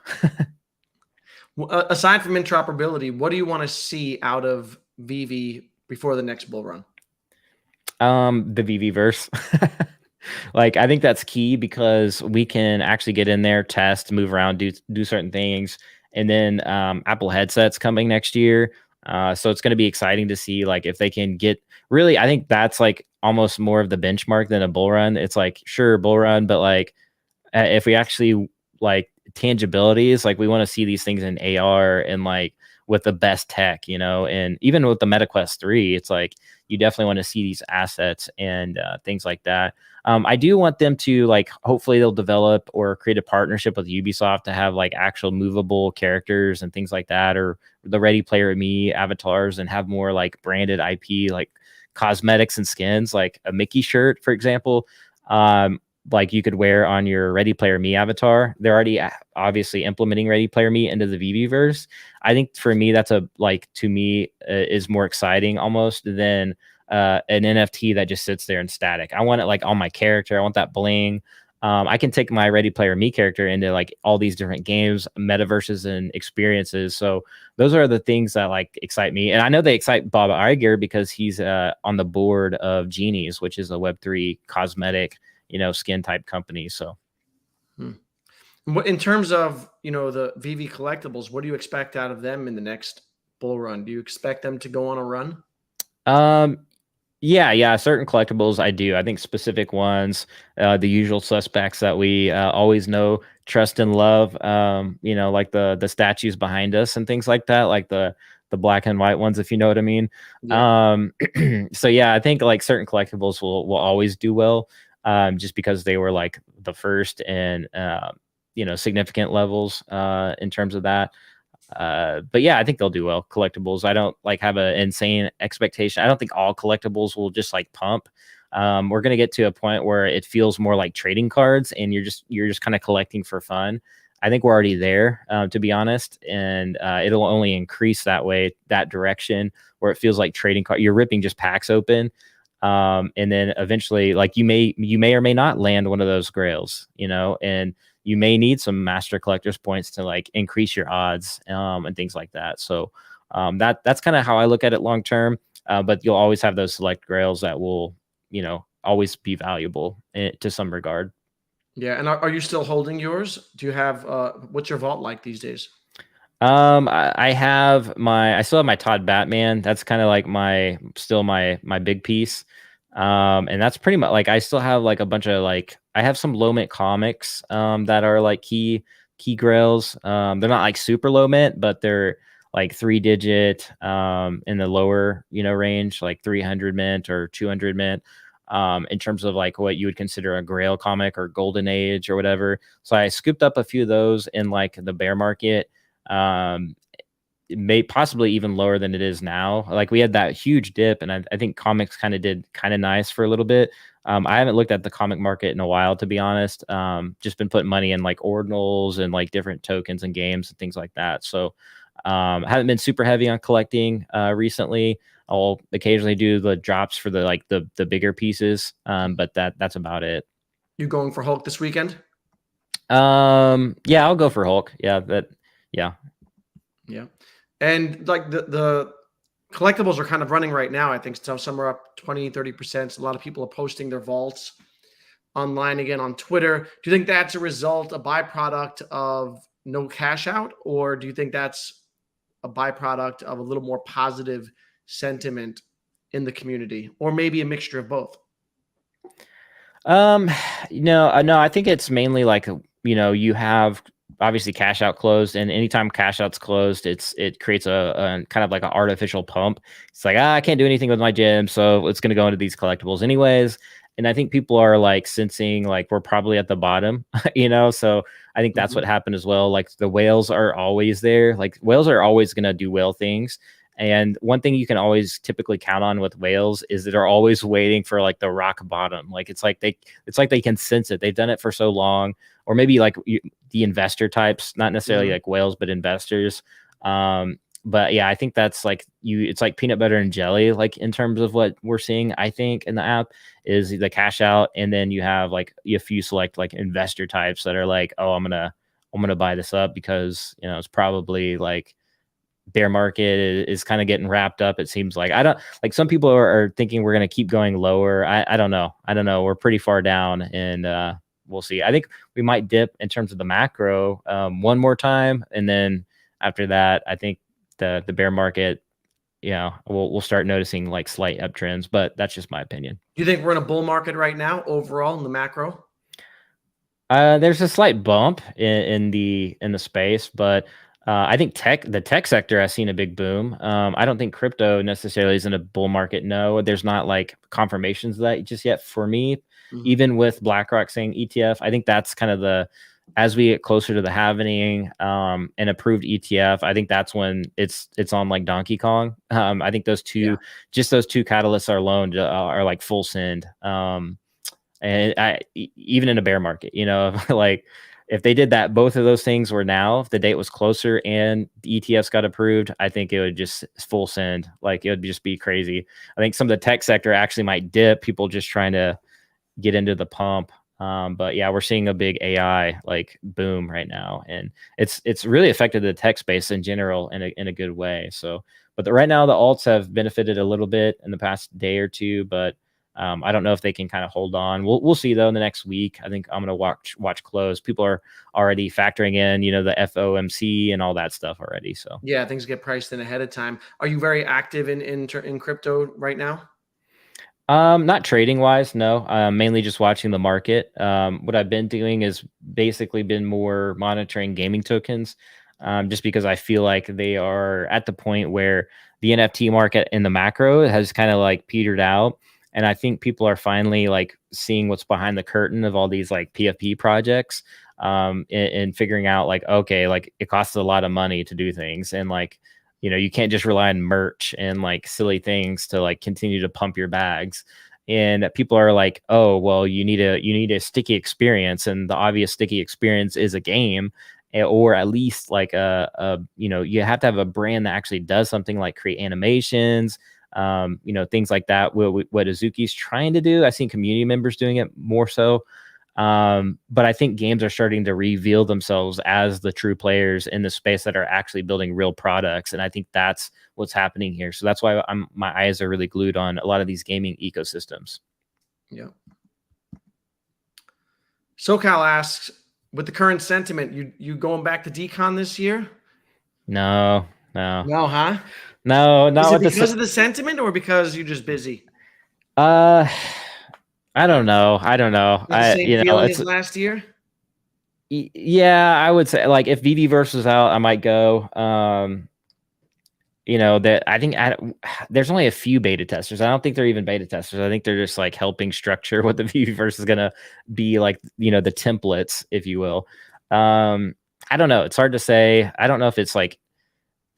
Aside from interoperability, what do you want to see out of Veve before the next bull run? The Veve verse. Like, I think that's key because we can actually get in there, test, move around, do certain things. And then Apple headsets coming next year. So it's going to be exciting to see like if they can get really, I think that's like almost more of the benchmark than a bull run. It's like, sure, bull run, but like if we actually like tangibilities, like we want to see these things in AR and like with the best tech, and even with the MetaQuest 3, it's like you definitely want to see these assets and things like that. I do want them to like, hopefully they'll develop or create a partnership with Ubisoft to have like actual movable characters and things like that, or the Ready Player Me avatars, and have more like branded IP, like cosmetics and skins, like a Mickey shirt, for example. Like you could wear on your Ready Player Me avatar. They're already obviously implementing Ready Player Me into the Veveverse. I think for me, that's to me is more exciting almost than an NFT that just sits there in static. I want it like on my character. I want that bling. I can take my Ready Player Me character into like all these different games, metaverses, and experiences. So those are the things that like excite me. And I know they excite Bob Iger because he's on the board of Genies, which is a Web3 cosmetic, skin type company. So in terms of, the Veve Collectibles, what do you expect out of them in the next bull run? Do you expect them to go on a run? Yeah, certain collectibles I do. I think specific ones, the usual suspects that we always know, trust and love, like the statues behind us and things like that, like the the black and white ones, if you know what I mean. Yeah. So yeah, I think like certain collectibles will always do well, just because they were like the first and significant levels in terms of that. But yeah, I think they'll do well. Collectibles, I don't like have an insane expectation. I don't think all collectibles will just like pump. We're gonna get to a point where it feels more like trading cards, and you're just kind of collecting for fun. I think we're already there, to be honest, and it'll only increase that direction where it feels like trading card. You're ripping just packs open, and then eventually, like you may or may not land one of those grails, and you may need some master collector's points to like increase your odds, and things like that. So that's kind of how I look at it long term. But you'll always have those select grails that will, always be valuable to some regard. Yeah. And are you still holding yours? Do you have what's your vault like these days? I still have my Todd Batman. That's kind of like my big piece. And that's pretty much like I still have like a bunch of like I have some low mint comics that are like key grails. They're not like super low mint, but they're like 3-digit in the lower, range, like 300 mint or 200 mint. In terms of like what you would consider a grail comic or golden age or whatever. So I scooped up a few of those in like the bear market. um it may possibly even lower than it is now. Like we had that huge dip, and I think comics kind of did kind of nice for a little bit. I haven't looked at the comic market in a while, to be honest. Just been putting money in like ordinals and like different tokens and games and things like that. So I haven't been super heavy on collecting recently. I'll occasionally do the drops for the bigger pieces, but that's about it. You going for Hulk this weekend? Yeah, I'll go for Hulk. Yeah. Yeah. And like the collectibles are kind of running right now. I think some are up 20-30%. A lot of people are posting their vaults online again on Twitter. Do you think that's a byproduct of no cash out, or do you think that's a byproduct of a little more positive sentiment in the community, or maybe a mixture of both? Um, no, I think it's mainly like, you have obviously cash out closed, and anytime cash out's closed, it creates a kind of like an artificial pump. It's like, I can't do anything with my gym, so it's going to go into these collectibles anyways. And I think people are like sensing like we're probably at the bottom, so I think that's what Mhm. happened as well. Like the whales are always there. Like whales are always going to do whale things. And one thing you can always typically count on with whales is that they're always waiting for like the rock bottom. Like it's like they can sense it. They've done it for so long. Or maybe like the investor types, not necessarily Mhm. like whales, but investors. But yeah, I think that's like it's like peanut butter and jelly, like in terms of what we're seeing, I think in the app is the cash out. And then you have like if you select like investor types that are like, oh, I'm gonna buy this up because it's probably like bear market is kind of getting wrapped up. It seems like I don't like some people are thinking we're going to keep going lower. I don't know. I don't know. We're pretty far down, and we'll see. I think we might dip in terms of the macro one more time, and then after that, I think the bear market, we'll start noticing like slight uptrends. But that's just my opinion. Do you think we're in a bull market right now overall in the macro? There's a slight bump in the space, but I think the tech sector has seen a big boom. I don't think crypto necessarily is in a bull market. No, there's not like confirmations of that just yet for me. Mhm. Even with BlackRock saying ETF, I think that's kind of as we get closer to the halvening, an approved ETF. I think that's when it's on like Donkey Kong. I think Yeah. those two catalysts are alone are like full send. And even in a bear market, like if they did that, both of those things were now, if the date was closer and the ETFs got approved, I think it would just full send. Like it would just be crazy. I think some of the tech sector actually might dip, people just trying to get into the pump. But yeah, we're seeing a big AI like boom right now, and it's really affected the tech space in general in a good way. So, but right now the alts have benefited a little bit in the past day or two, but I don't know if they can kind of hold on. We'll see though in the next week. I think I'm gonna watch close. People are already factoring in, the FOMC and all that stuff already. So Yeah, things get priced in ahead of time. Are you very active in crypto right now? not trading wise, no. Mainly just watching the market. What I've been doing is basically been more monitoring gaming tokens. just because I feel like they are at the point where the NFT market in the macro has kind of like petered out. And I think people are finally like seeing what's behind the curtain of all these like PFP projects, and figuring out like, okay, like it costs a lot of money to do things. And like, you can't just rely on merch and like silly things to like continue to pump your bags. And people are like, oh, well, you need a sticky experience. And the obvious sticky experience is a game, or at least like you have to have a brand that actually does something like create animations, things like that. What Azuki's trying to do, I've seen community members doing it more so. But I think games are starting to reveal themselves as the true players in the space that are actually building real products. And I think that's what's happening here. So that's why my eyes are really glued on a lot of these gaming ecosystems. Yeah. SoCal asks, with the current sentiment, you going back to decon this year? No, Huh? no, Is not it with because of the sentiment or because you're just busy? uh, I don't know. Not the same feeling It's as last year? yeah, I would say like if VV versus out, I might go. That I think there's only a few beta testers. I don't think they're even beta testers. I think they're just like helping structure what the Viviverse is gonna be like, the templates, if you will. I don't know. It's hard to say. I don't know if it's like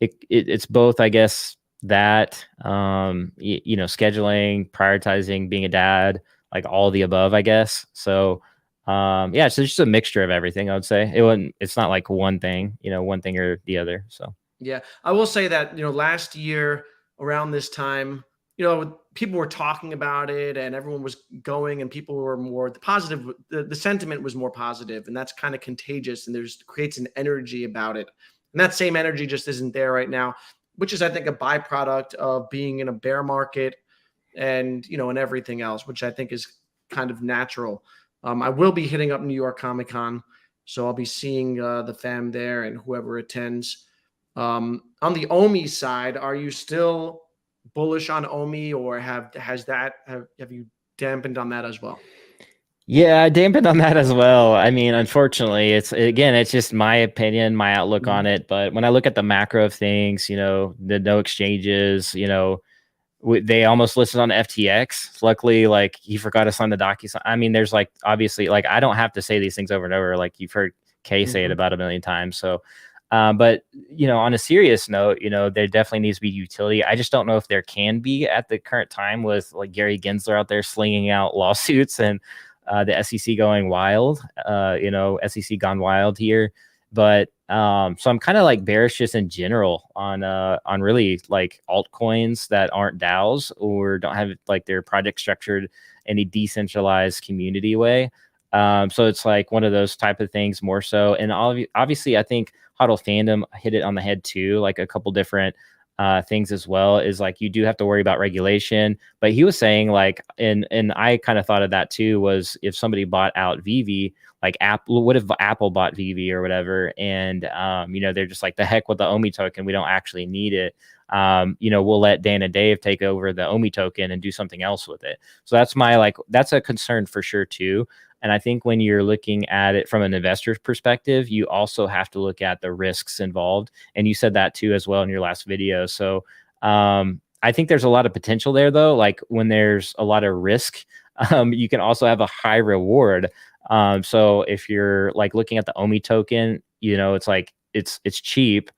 it's both, I guess, that scheduling, prioritizing, being a dad, like all the above, I guess. So yeah, so it's just a mixture of everything, I would say. It's not like one thing, one thing or the other. So Yeah, I will say that, last year around this time, people were talking about it and everyone was going and people were more positive. The sentiment was more positive, and that's kind of contagious, and there's creates an energy about it. And that same energy just isn't there right now, which is, I think, a byproduct of being in a bear market and, and everything else, which I think is kind of natural. I will be hitting up New York Comic Con, so I'll be seeing the fam there and whoever attends. On the Omi side, are you still bullish on Omi, or have you dampened on that as well? yeah, I dampened on that as well. I mean, unfortunately, it's just my opinion, my outlook on it. But when I look at the macro of things, the no exchanges, they almost listed on FTX. Luckily, like he forgot us on the docu. I mean, there's like obviously like I don't have to say these things over and over. Like you've heard Kay say it about a million times. So, but on a serious note, there definitely needs to be utility. I just don't know if there can be at the current time with like Gary Gensler out there slinging out lawsuits and the SEC going wild. SEC gone wild here. But so I'm kind of like bearish just in general on really like altcoins that aren't DAOs or don't have like their project structured in a decentralized community way. So it's like one of those type of things more so. And obviously, I think Huddle Fandom hit it on the head too, like a couple different things as well, is like you do have to worry about regulation. But he was saying like, and I kind of thought of that too, was if somebody bought out Veve, like Apple, what if Apple bought Veve or whatever, and they're just like, the heck with the Omi token, we don't actually need it. We'll let Dan and Dave take over the Omi token and do something else with it. So that's a concern for sure too. And I think when you're looking at it from an investor's perspective, you also have to look at the risks involved. And you said that too as well in your last video. So I think there's a lot of potential there though. Like when there's a lot of risk, you can also have a high reward. So if you're like looking at the Omi token, it's like it's cheap.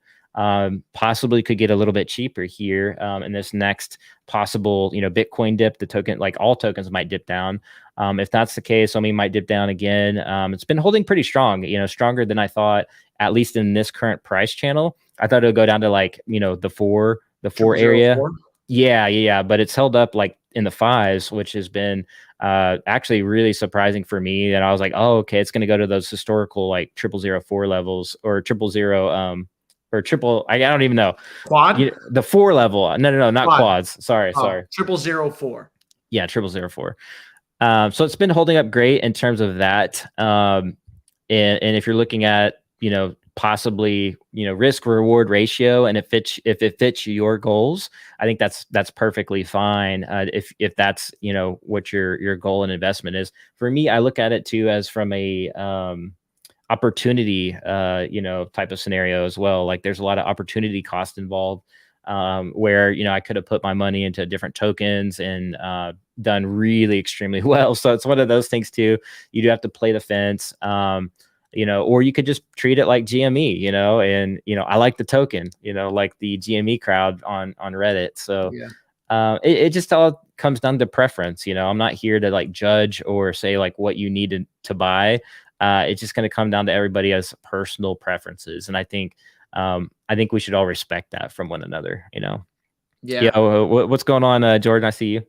Possibly could get a little bit cheaper here in this next possible, Bitcoin dip. The token, like all tokens, might dip down. If that's the case, Omi might dip down again. It's been holding pretty strong, stronger than I thought, at least in this current price channel. I thought it would go down to like, the four area. 0.004? Yeah. But it's held up like in the fives, which has been actually really surprising for me. And I was like, oh, okay, it's going to go to those historical like 0004 levels or 000 or triple. I don't even know. Quad? The 4 level. No, not Quad. quads. Sorry. 0004. Yeah, 0004. So it's been holding up great in terms of that. And if you're looking at, possibly, risk reward ratio, and if it fits your goals, I think that's perfectly fine. If that's, what your goal and investment is. For me, I look at it too as from a opportunity, type of scenario as well. Like there's a lot of opportunity cost involved, where, I could have put my money into different tokens and done really extremely well. So it's one of those things too. You do have to play the fence. Or you could just treat it like GME, and, I like the token, like the GME crowd on Reddit. So Yeah. it just all comes down to preference. I'm not here to like judge or say like what you need to buy. It's just going to come down to everybody has personal preferences. And I think we should all respect that from one another, Yeah. Yeah. What's going on, Jordan? I see you.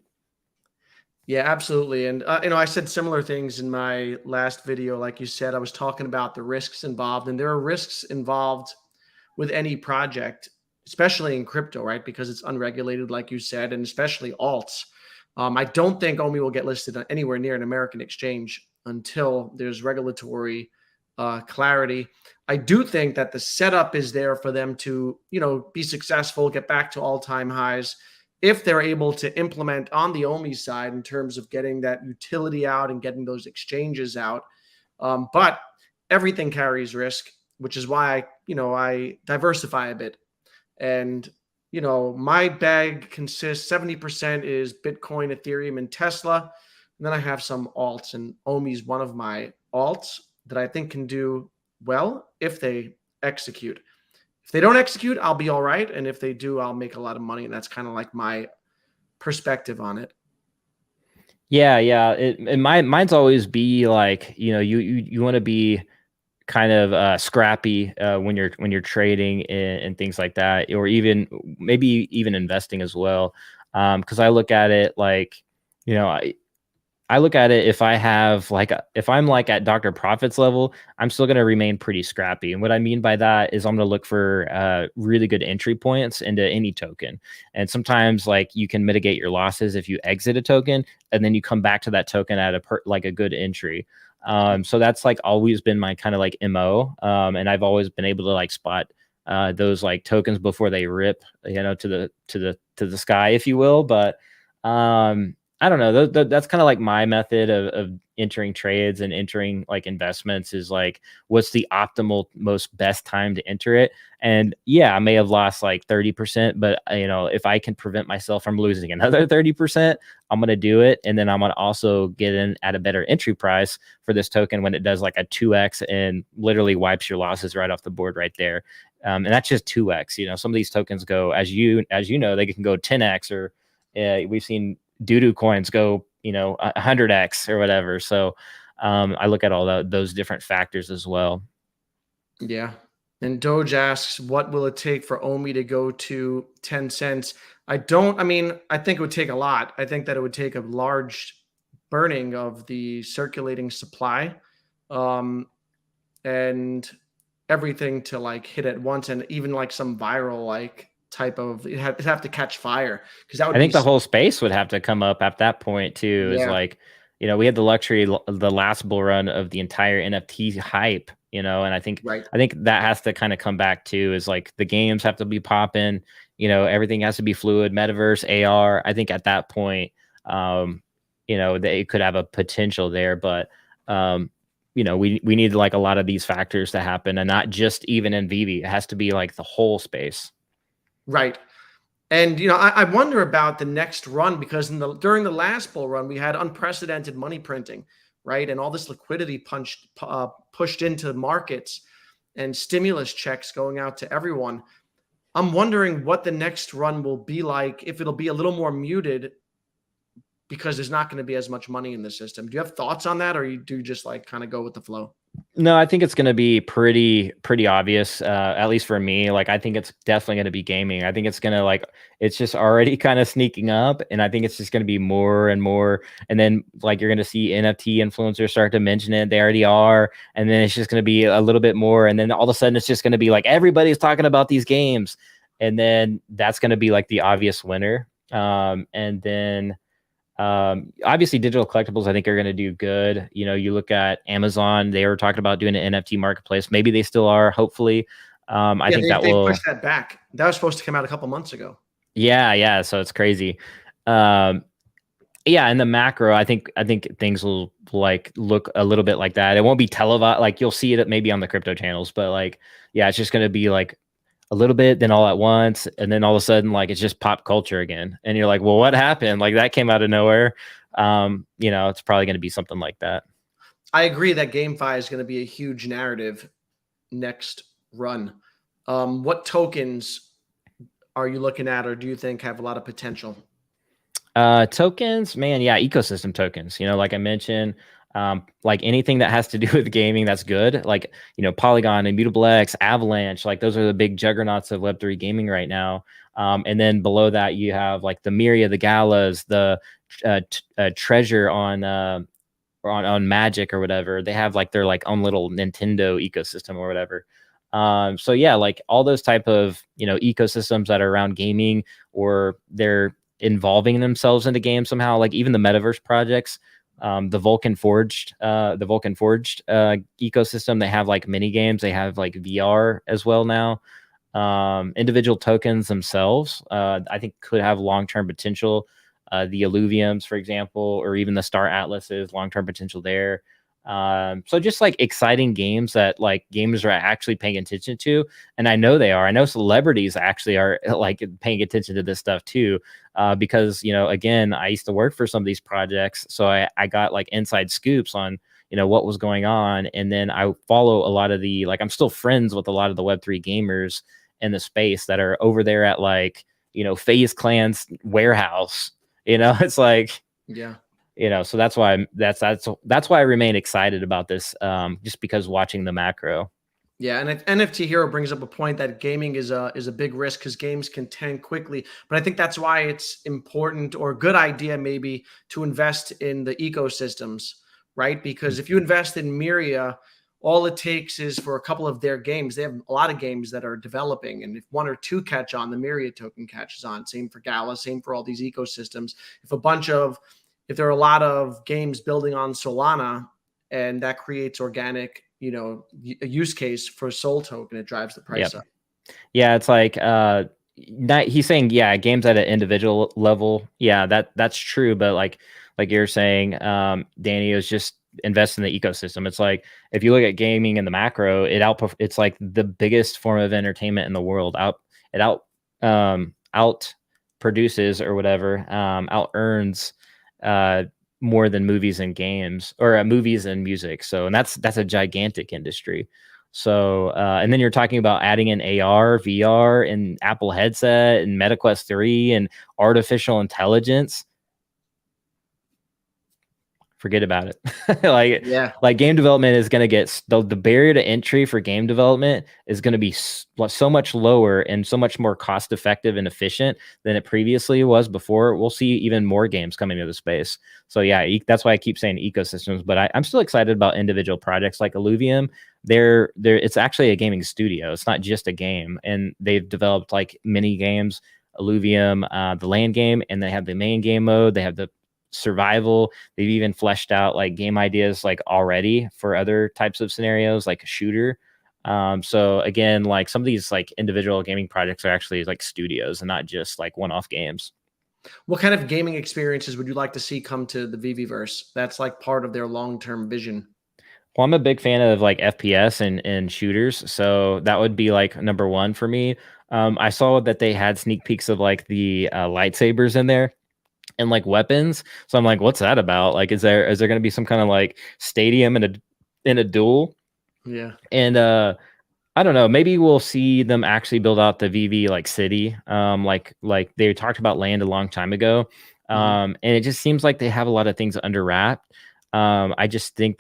Yeah, absolutely. And, I said similar things in my last video. Like you said, I was talking about the risks involved, and there are risks involved with any project, especially in crypto, right? Because it's unregulated, like you said, and especially alts. I don't think OMI will get listed anywhere near an American exchange until there's regulatory clarity. I do think that the setup is there for them to, be successful, get back to all-time highs if they're able to implement on the OMI side in terms of getting that utility out and getting those exchanges out. But everything carries risk, which is why I diversify a bit. And my bag consists 70% is Bitcoin, Ethereum, and Tesla. And then I have some alts, and OMI is one of my alts that I think can do well if they execute. If they don't execute, I'll be all right. And if they do, I'll make a lot of money. And that's kind of like my perspective on it. Yeah, yeah. Mine's always be like, you want to be kind of scrappy when you're trading and things like that, or even maybe even investing as well. Because I look at it like, I look at it, if I have like if I'm like at Dr. Profit's level, I'm still going to remain pretty scrappy. And what I mean by that is I'm going to look for really good entry points into any token. And sometimes like you can mitigate your losses if you exit a token and then you come back to that token at like a good entry. So that's like always been my kind of like MO. And I've always been able to like spot those like tokens before they rip, to the sky, if you will. But I don't know. That's kind of like my method of entering trades and entering like investments, is like, what's the optimal, most best time to enter it? And yeah, I may have lost like 30%, but if I can prevent myself from losing another 30%, I'm going to do it. And then I'm going to also get in at a better entry price for this token when it does like a 2x and literally wipes your losses right off the board right there. And that's just 2x. Some of these tokens go, as you know, they can go 10x, or we've seen doo-doo coins go, 100x or whatever. So I look at all those different factors as well. Yeah. And Doge asks, what will it take for OMI to go to 10 cents? I think it would take a lot. I think that it would take a large burning of the circulating supply, and everything to like hit at once, and even like some viral like type of, it'd have to catch fire, because that would I think be the whole space would have to come up at that point too. Is yeah. like, we had the luxury, the last bull run of the entire NFT hype, and I think Right. that has to kind of come back too. Is like the games have to be popping, everything has to be fluid, metaverse, AR. I think at that point, they could have a potential there, but we need like a lot of these factors to happen, and not just even in Veve. It has to be like the whole space. Right. And I wonder about the next run, because during the last bull run, we had unprecedented money printing, right? And all this liquidity pushed into markets, and stimulus checks going out to everyone. I'm wondering what the next run will be like, if it'll be a little more muted, because there's not going to be as much money in the system. Do you have thoughts on that, or you do just like kind of go with the flow? No, I think it's going to be pretty obvious, at least for me. Like, I think it's definitely going to be gaming. I think it's going to like, it's just already kind of sneaking up, and I think it's just going to be more and more. And then like, you're going to see NFT influencers start to mention it. They already are. And then it's just going to be a little bit more. And then all of a sudden it's just going to be like, everybody's talking about these games. And then that's going to be like the obvious winner. And then, obviously digital collectibles, I think, are going to do good. You look at Amazon, they were talking about doing an NFT marketplace. Maybe they still are, hopefully. I think they pushed that back. That was supposed to come out a couple months ago. Yeah. So it's crazy. Yeah, in the macro, I think things will like look a little bit like that. It won't be televised. Like you'll see it maybe on the crypto channels, but like, yeah, it's just gonna be like a little bit, then all at once, and then all of a sudden, like it's just pop culture again. And you're like, well, what happened? Like that came out of nowhere. It's probably gonna be something like that. I agree that GameFi is going to be a huge narrative next run. What tokens are you looking at, or do you think have a lot of potential? Tokens, man, yeah, ecosystem tokens. Like I mentioned, like anything that has to do with gaming, that's good. Like Polygon, Immutable X, Avalanche, like those are the big juggernauts of Web3 gaming right now. And then below that, you have like the Myria, the Galas, the Treasure on Magic or whatever. They have like their like own little Nintendo ecosystem or whatever. So yeah, like all those type of ecosystems that are around gaming, or they're involving themselves into games somehow, like even the metaverse projects, the Vulcan Forged ecosystem. They have like mini games, they have like VR as well now. Individual tokens themselves, I think could have long-term potential. The Alluviums, for example, or even the Star Atlases, long-term potential there. So just like exciting games that like gamers are actually paying attention to. And I know they are. I know celebrities actually are like paying attention to this stuff too. Because, again, I used to work for some of these projects. So I got like inside scoops on, what was going on. And then I follow a lot of I'm still friends with a lot of the Web3 gamers in the space that are over there at like, FaZe Clan's warehouse. It's like, Yeah. so that's why that's why I remain excited about this, just because watching the macro. Yeah, and NFT Hero brings up a point that gaming is a big risk because games can tank quickly. But I think that's why it's important, or a good idea maybe, to invest in the ecosystems, right? Because if you invest in Myria, all it takes is for a couple of their games. They have a lot of games that are developing, and if one or two catch on, the Myria token catches on. Same for Gala, same for all these ecosystems. If there are a lot of games building on Solana, and that creates organic, a use case for Soul Token, it drives the price up. Yeah, it's like he's saying, yeah, games at an individual level. Yeah, that's true, but like you're saying, Danny, is just invest in the ecosystem. It's like if you look at gaming in the macro, it's like the biggest form of entertainment in the world. Out produces or whatever, out earns more than movies and games, or movies and music. So, and that's a gigantic industry. So, and then you're talking about adding in AR, VR, and Apple headset, and MetaQuest 3, and artificial intelligence. Forget about it. like game development is going to get the barrier to entry for game development is going to be so much lower and so much more cost effective and efficient than it previously was before. We'll see even more games coming into the space. So yeah, that's why I keep saying ecosystems, but I'm still excited about individual projects like Alluvium. It's actually a gaming studio. It's not just a game, and they've developed like mini games, Alluvium, the land game, and they have the main game mode. They have the survival. They've even fleshed out like game ideas like already for other types of scenarios, like a shooter. So again, like some of these like individual gaming projects are actually like studios and not just like one-off games. What kind of gaming experiences would you like to see come to the Veveverse? That's like part of their long-term vision. Well, I'm a big fan of like FPS and shooters, so that would be like number one for me. I saw that they had sneak peeks of like the lightsabers in there and like weapons. So I'm like, what's that about? Like, is there going to be some kind of like stadium in a duel? Yeah. And I don't know, maybe we'll see them actually build out the VV like city. Like they talked about land a long time ago. And it just seems like they have a lot of things under wrap. I just think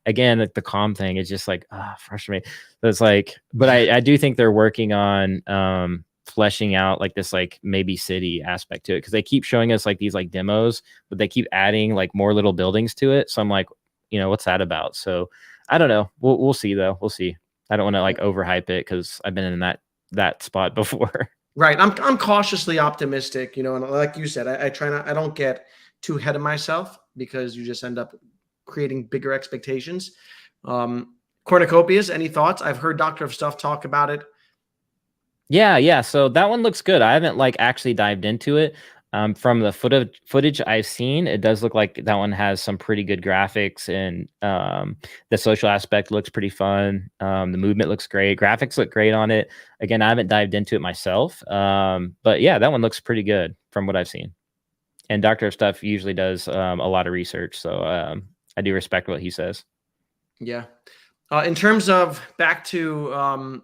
again, like the calm thing is just like frustrating. It's like, but I do think they're working on fleshing out like this like maybe city aspect to it, because they keep showing us like these like demos, but they keep adding like more little buildings to it. So I'm like, what's that about? So I don't know. We'll see though. We'll see. I don't want to like overhype it because I've been in that spot before. Right. I'm cautiously optimistic, and like you said, I try not, I don't get too ahead of myself because you just end up creating bigger expectations. Cornucopias, any thoughts? I've heard Doctor of Stuff talk about it. Yeah. So that one looks good. I haven't like actually dived into it. From the footage I've seen, it does look like that one has some pretty good graphics, and the social aspect looks pretty fun. The movement looks great. Graphics look great on it. Again, I haven't dived into it myself, but yeah, that one looks pretty good from what I've seen. And Doctor Stuff usually does a lot of research, so I do respect what he says. Yeah. In terms of back to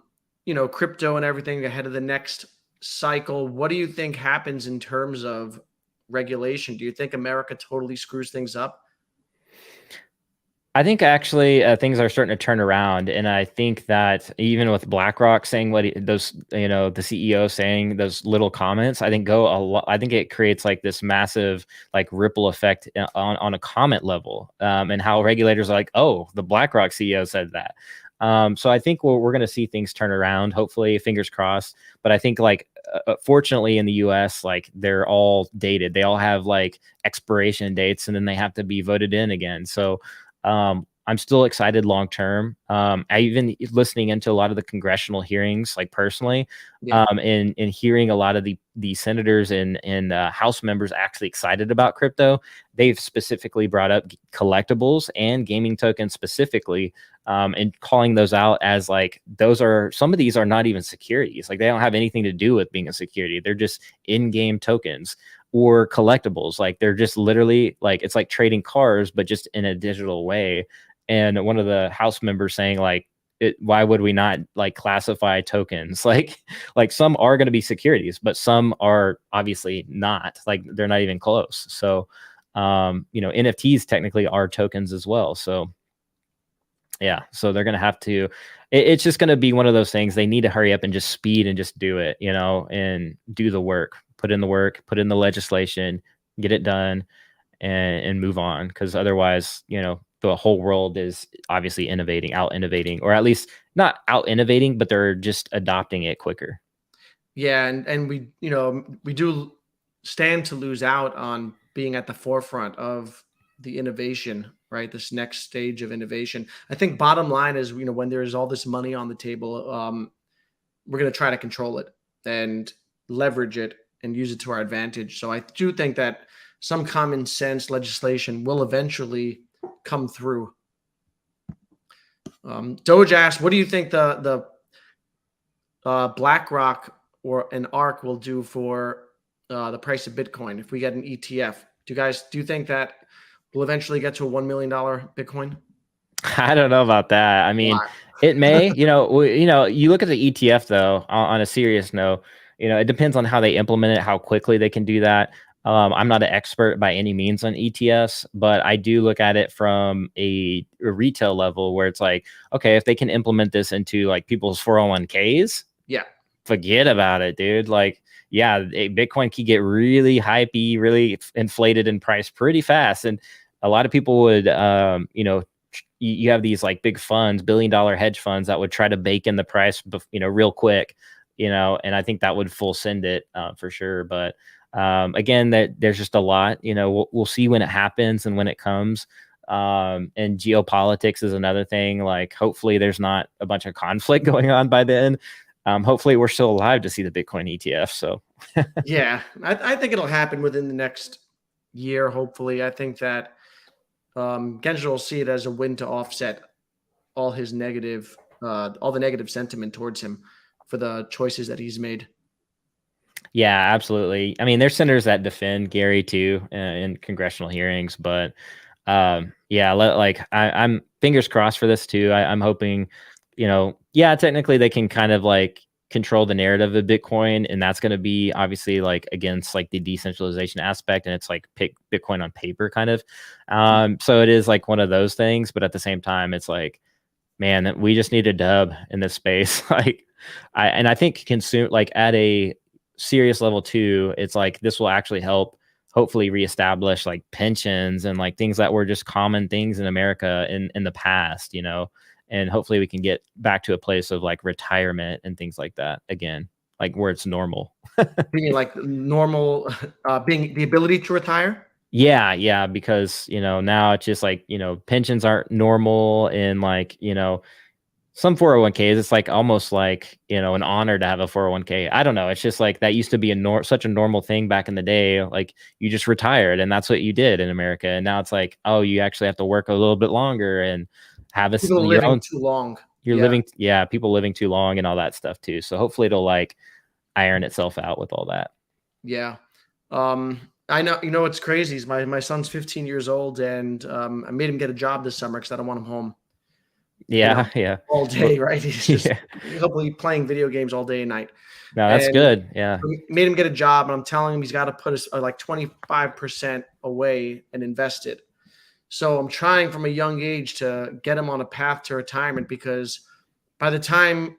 crypto and everything ahead of the next cycle, what do you think happens in terms of regulation? Do you think America totally screws things up? I think actually things are starting to turn around, and I think that even with BlackRock saying those, the CEO saying those little comments, I think go a lot. I think it creates like this massive like ripple effect on a comment level, and how regulators are like, oh, the BlackRock CEO said that. So I think we're going to see things turn around. Hopefully, fingers crossed. But I think like fortunately in the U.S., like they're all dated. They all have like expiration dates, and then they have to be voted in again. So I'm still excited long term. I even listening into a lot of the congressional hearings, like personally, Yeah. and hearing a lot of the senators and House members actually excited about crypto. They've specifically brought up collectibles and gaming tokens specifically, and calling those out as like some of these are not even securities. Like they don't have anything to do with being a security. They're just in-game tokens or collectibles. Like they're just literally like, it's like trading cars, but just in a digital way. And one of the House members saying like, why would we not like classify tokens? Like some are going to be securities, but some are obviously not. Like they're not even close. So, NFTs technically are tokens as well. So yeah, so they're going to have to, it's just going to be one of those things. They need to hurry up and just speed and just do it, and do the work, put in the work, put in the legislation, get it done, and move on. Because otherwise, the whole world is obviously out innovating, or at least not out innovating, but they're just adopting it quicker. Yeah, and we do stand to lose out on being at the forefront of the innovation, right? This next stage of innovation. I think bottom line is, when there's all this money on the table, we're going to try to control it and leverage it and use it to our advantage. So I do think that some common sense legislation will eventually come through. Doge asked, what do you think the BlackRock or an ARC will do for the price of Bitcoin if we get an ETF? Do you think that we'll eventually get to a $1 million Bitcoin? I don't know about that. I mean, it may, you look at the ETF though, on a serious note, it depends on how they implement it, how quickly they can do that. I'm not an expert by any means on ETFs, but I do look at it from a retail level where it's like, okay, if they can implement this into like people's 401ks, Yeah. forget about it, dude. Like, yeah, Bitcoin can get really hypey, really inflated in price pretty fast. And a lot of people would, you have these like big funds, $billion hedge funds that would try to bake in the price, real quick, and I think that would full send it for sure. But again, there's just a lot, we'll see when it happens and when it comes. And geopolitics is another thing. Like, hopefully there's not a bunch of conflict going on by then. Hopefully we're still alive to see the Bitcoin ETF. So yeah, I think it'll happen within the next year. Hopefully, I think that Gensler will see it as a win to offset all his all the negative sentiment towards him for the choices that he's made. Yeah, absolutely. I mean, there's senators that defend Gary too in congressional hearings, but yeah, I'm fingers crossed for this too. I'm hoping, yeah, technically they can kind of like control the narrative of Bitcoin, and that's going to be obviously like against like the decentralization aspect, and it's like pick Bitcoin on paper kind of. So it is like one of those things, but at the same time, it's like, man, we just need a dub in this space. Like, I think consume like at a serious level too, it's like this will actually help hopefully reestablish like pensions and like things that were just common things in America in the past, and hopefully we can get back to a place of like retirement and things like that again, like where it's normal. Being like normal, being the ability to retire. Yeah, because now it's just like pensions aren't normal, and like some 401ks, it's like almost like, an honor to have a 401k. I don't know. It's just like that used to be such a normal thing back in the day. Like you just retired and that's what you did in America. And now it's like, oh, you actually have to work a little bit longer and have People your living own, too long. you're Yeah. living, people living too long and all that stuff too. So hopefully it'll like iron itself out with all that. Yeah. I know, what's crazy is my son's 15 years old, and I made him get a job this summer because I don't want him home, Yeah. Yeah. all Well, day, right? He's just yeah. hopefully playing video games all day and night. No, that's And good. Yeah. we made him get a job, and I'm telling him he's got to put like 25% away and invest it. So I'm trying from a young age to get him on a path to retirement, because by the time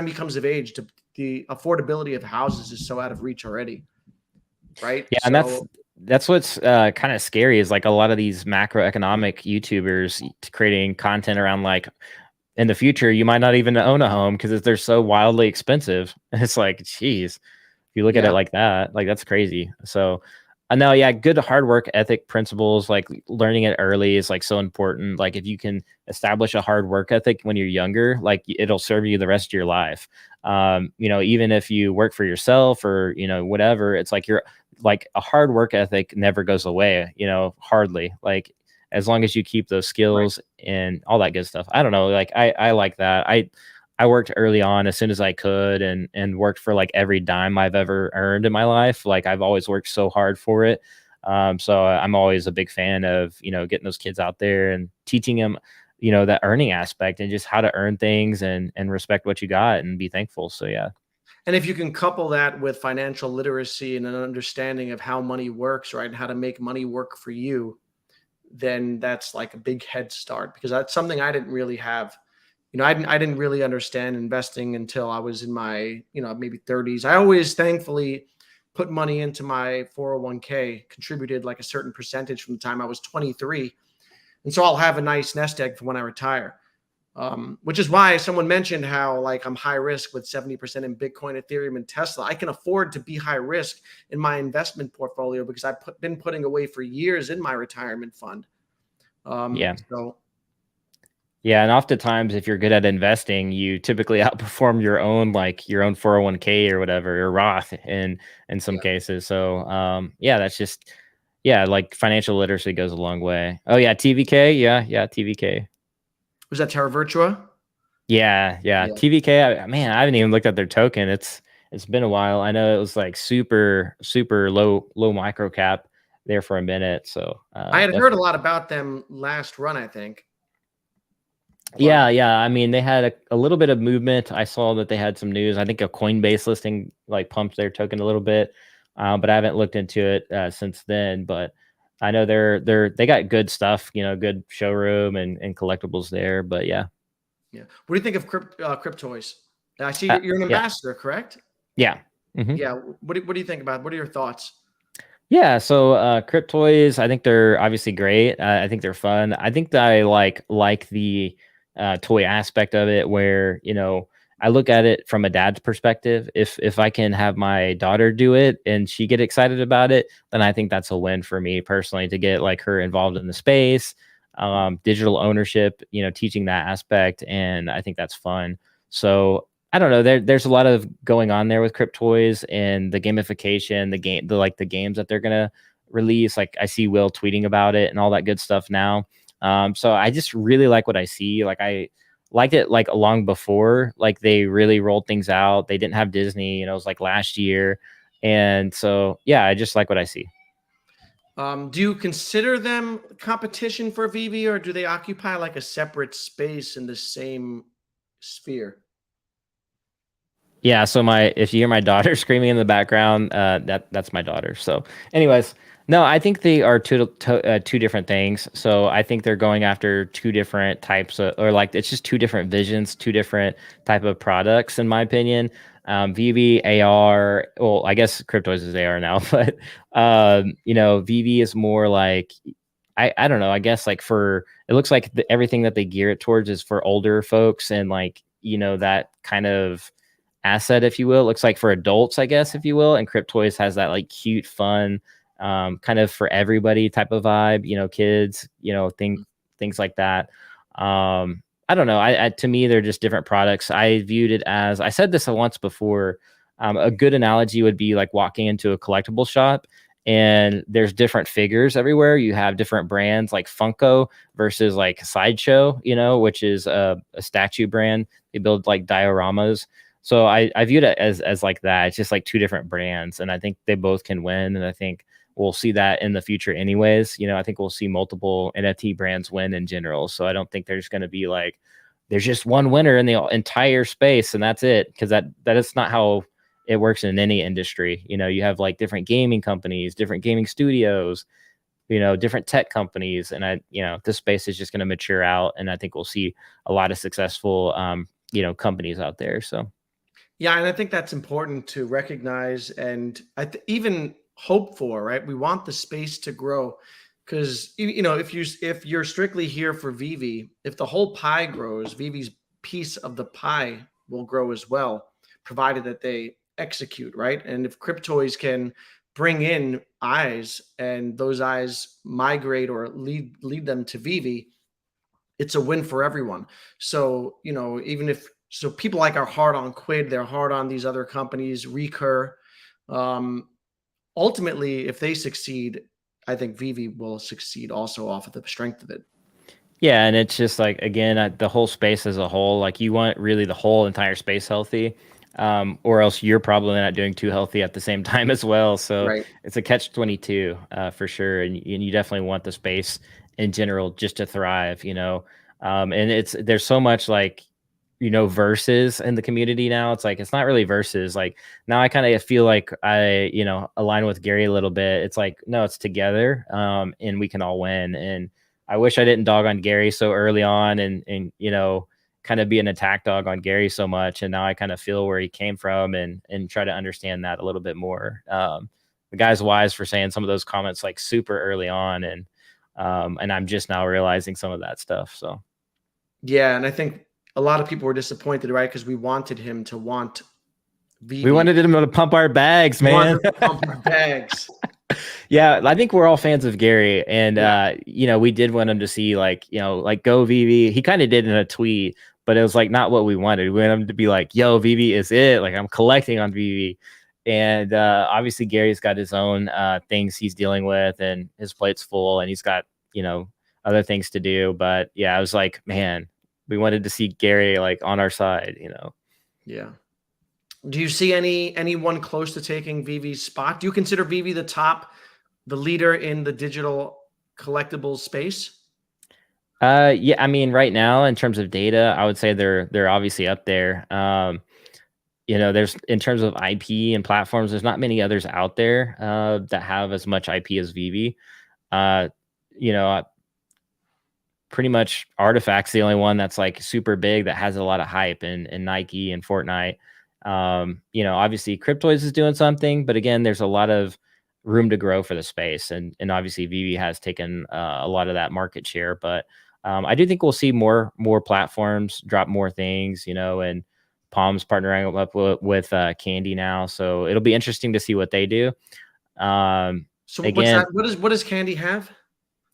he comes of age, the affordability of houses is so out of reach already, right? Yeah, and So that's what's kind of scary is like a lot of these macroeconomic YouTubers creating content around like in the future you might not even own a home because they're so wildly expensive. It's like, geez, if you look at it yeah, like that, like that's crazy. So I know, yeah, good hard work ethic principles, like learning it early is like so important. Like if you can establish a hard work ethic when you're younger, like it'll serve you the rest of your life. Even if you work for yourself or whatever, it's like you're like a hard work ethic never goes away, hardly. Like as long as you keep those right. skills and all that good stuff. I don't know, like I like that. I worked early on as soon as I could and worked for like every dime I've ever earned in my life. Like I've always worked so hard for it. So I'm always a big fan of, getting those kids out there and teaching them, that earning aspect and just how to earn things and respect what you got and be thankful. So yeah. And if you can couple that with financial literacy and an understanding of how money works, right, and how to make money work for you, then that's like a big head start, because that's something I didn't really have. I didn't really understand investing until I was in my, maybe 30s. I always thankfully put money into my 401k, contributed like a certain percentage from the time I was 23. And so I'll have a nice nest egg for when I retire. Which is why someone mentioned how like I'm high risk with 70% in Bitcoin, Ethereum, and Tesla. I can afford to be high risk in my investment portfolio because I've been putting away for years in my retirement fund. Yeah. So Yeah, and oftentimes if you're good at investing, you typically outperform your own 401k or whatever, or Roth in some yeah, cases. So yeah, that's just yeah, like financial literacy goes a long way. Oh yeah, TVK, yeah, TVK. was that Terra Virtua? Yeah, Yeah, TVK. Man, I haven't even looked at their token. It's been a while. I know it was like super low micro cap there for a minute. So I had heard a definitely. lot about them last run, I think, but Yeah. I mean, they had a little bit of movement. I saw that they had some news. I think a Coinbase listing like pumped their token a little bit, but I haven't looked into it since then. But I know they got good stuff, good showroom and collectibles there. But yeah, yeah. What do you think of Cryptoys? I see you're an yeah, ambassador, correct? yeah. hmm Yeah. What do you think about it? What are your thoughts? Yeah, so Crypt Toys, I think they're obviously great. I think they're fun. I think that I like the toy aspect of it, where I look at it from a dad's perspective. If I can have my daughter do it and she get excited about it, then I think that's a win for me personally to get like her involved in the space, digital ownership, teaching that aspect, and I think that's fun. So I don't know. There's a lot of going on there with Crypt Toys and the gamification, the games that they're gonna release. Like I see Will tweeting about it and all that good stuff now. So I just really like what I see. Like I liked it like long before, like they really rolled things out. They didn't have Disney, it was like last year. And so yeah, I just like what I see. Do you consider them competition for Veve, or do they occupy like a separate space in the same sphere? Yeah, so my if you hear my daughter screaming in the background, that's my daughter. So, anyways, no, I think they are two different things. So I think they're going after two different types of, or like it's just two different visions, two different type of products, in my opinion. VV AR, well, I guess Cryptoys is AR now, but VV is more like I don't know. I guess like for it looks like everything that they gear it towards is for older folks and like that kind of asset, if you will. It looks like for adults, I guess, if you will. And Crypt Toys has that like cute, fun, kind of for everybody type of vibe, kids, things like that. I don't know. To me, they're just different products. I viewed it as, I said this once before. A good analogy would be like walking into a collectible shop and there's different figures everywhere. You have different brands like Funko versus like Sideshow, which is a statue brand. They build like dioramas. So I viewed it as like that. It's just like two different brands, and I think they both can win. And I think we'll see that in the future anyways. I think we'll see multiple NFT brands win in general. So I don't think there's going to be like, there's just one winner in the entire space and that's it. Cause that is not how it works in any industry. You have like different gaming companies, different gaming studios, different tech companies. And this space is just going to mature out. And I think we'll see a lot of successful, companies out there. So. Yeah, and I think that's important to recognize and even hope for, right? We want the space to grow because if you're strictly here for Veve, if the whole pie grows, Vivi's piece of the pie will grow as well, provided that they execute, right? And if Cryptoys can bring in eyes and those eyes migrate or lead them to Veve, it's a win for everyone. So, even if people like are hard on Quid, they're hard on these other companies, Recur. Ultimately, if they succeed, I think Veve will succeed also off of the strength of it. Yeah, and it's just like, again, the whole space as a whole, like you want really the whole entire space healthy, or else you're probably not doing too healthy at the same time as well. So Right. it's a catch-22 for sure, and you definitely want the space in general just to thrive, and there's so much like verses in the community now. It's like, it's not really verses. Like now I kind of feel like I align with Gary a little bit. It's like, no, it's together, and we can all win. And I wish I didn't dog on Gary so early on and kind of be an attack dog on Gary so much. And now I kind of feel where he came from and try to understand that a little bit more. The guy's wise for saying some of those comments like super early on, and I'm just now realizing some of that stuff. So Yeah, and I think a lot of people were disappointed, right? Because we wanted him to want Veve. We wanted him to pump our bags, man. Pump our bags. Yeah, I think we're all fans of Gary, and we did want him to see like go Veve. He kind of did in a tweet, but it was like not what we wanted. We wanted him to be like, "Yo, Veve is it. Like I'm collecting on Veve." And obviously Gary's got his own things he's dealing with, and his plate's full, and he's got other things to do. But yeah, I was like, man, we wanted to see Gary like on our side, Yeah. Do you see anyone close to taking Veve's spot? Do you consider Veve the leader in the digital collectibles space? Yeah, I mean, right now in terms of data, I would say they're obviously up there. There's, in terms of IP and platforms, there's not many others out there that have as much IP as Veve. Pretty much Artifact's the only one that's like super big that has a lot of hype, and Nike and Fortnite. Obviously Cryptoys is doing something, but again, there's a lot of room to grow for the space, and obviously Veve has taken a lot of that market share. But I do think we'll see more platforms drop more things, and Palm's partnering up with Candy now, so it'll be interesting to see what they do. So again, what does Candy have?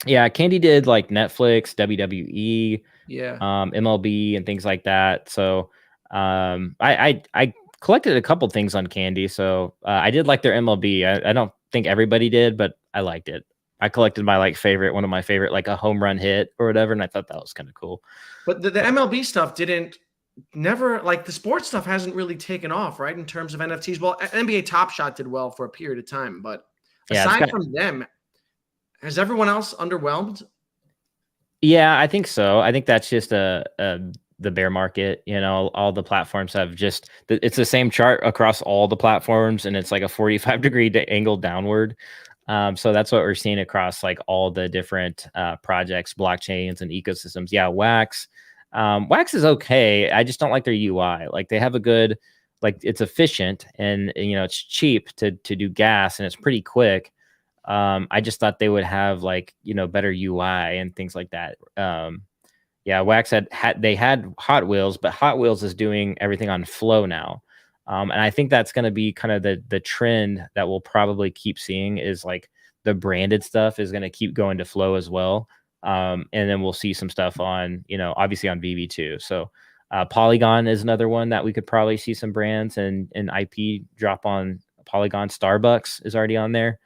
Yeah, Candy did like Netflix, WWE, Yeah. MLB, and things like that. So I collected a couple things on Candy. So I did like their MLB. I don't think everybody did, but I liked it. I collected my one of my favorite, like a home run hit or whatever, and I thought that was kind of cool. But the MLB stuff never like the sports stuff hasn't really taken off, right? In terms of NFTs. Well, NBA Top Shot did well for a period of time, but aside from them, has everyone else underwhelmed? Yeah, I think so. I think that's just the bear market. All the platforms have it's the same chart across all the platforms, and it's like a 45-degree angle downward. So that's what we're seeing across like all the different projects, blockchains, and ecosystems. Yeah, Wax. Wax is okay. I just don't like their UI. Like they have a good, like it's efficient, and it's cheap to do gas, and it's pretty quick. I just thought they would have like better UI and things like that. Yeah, Wax had Hot Wheels, but Hot Wheels is doing everything on Flow now. And I think that's going to be kind of the trend that we'll probably keep seeing, is like the branded stuff is going to keep going to Flow as well. And then we'll see some stuff on, obviously on Veve too. So Polygon is another one that we could probably see some brands and IP drop on Polygon. Starbucks is already on there.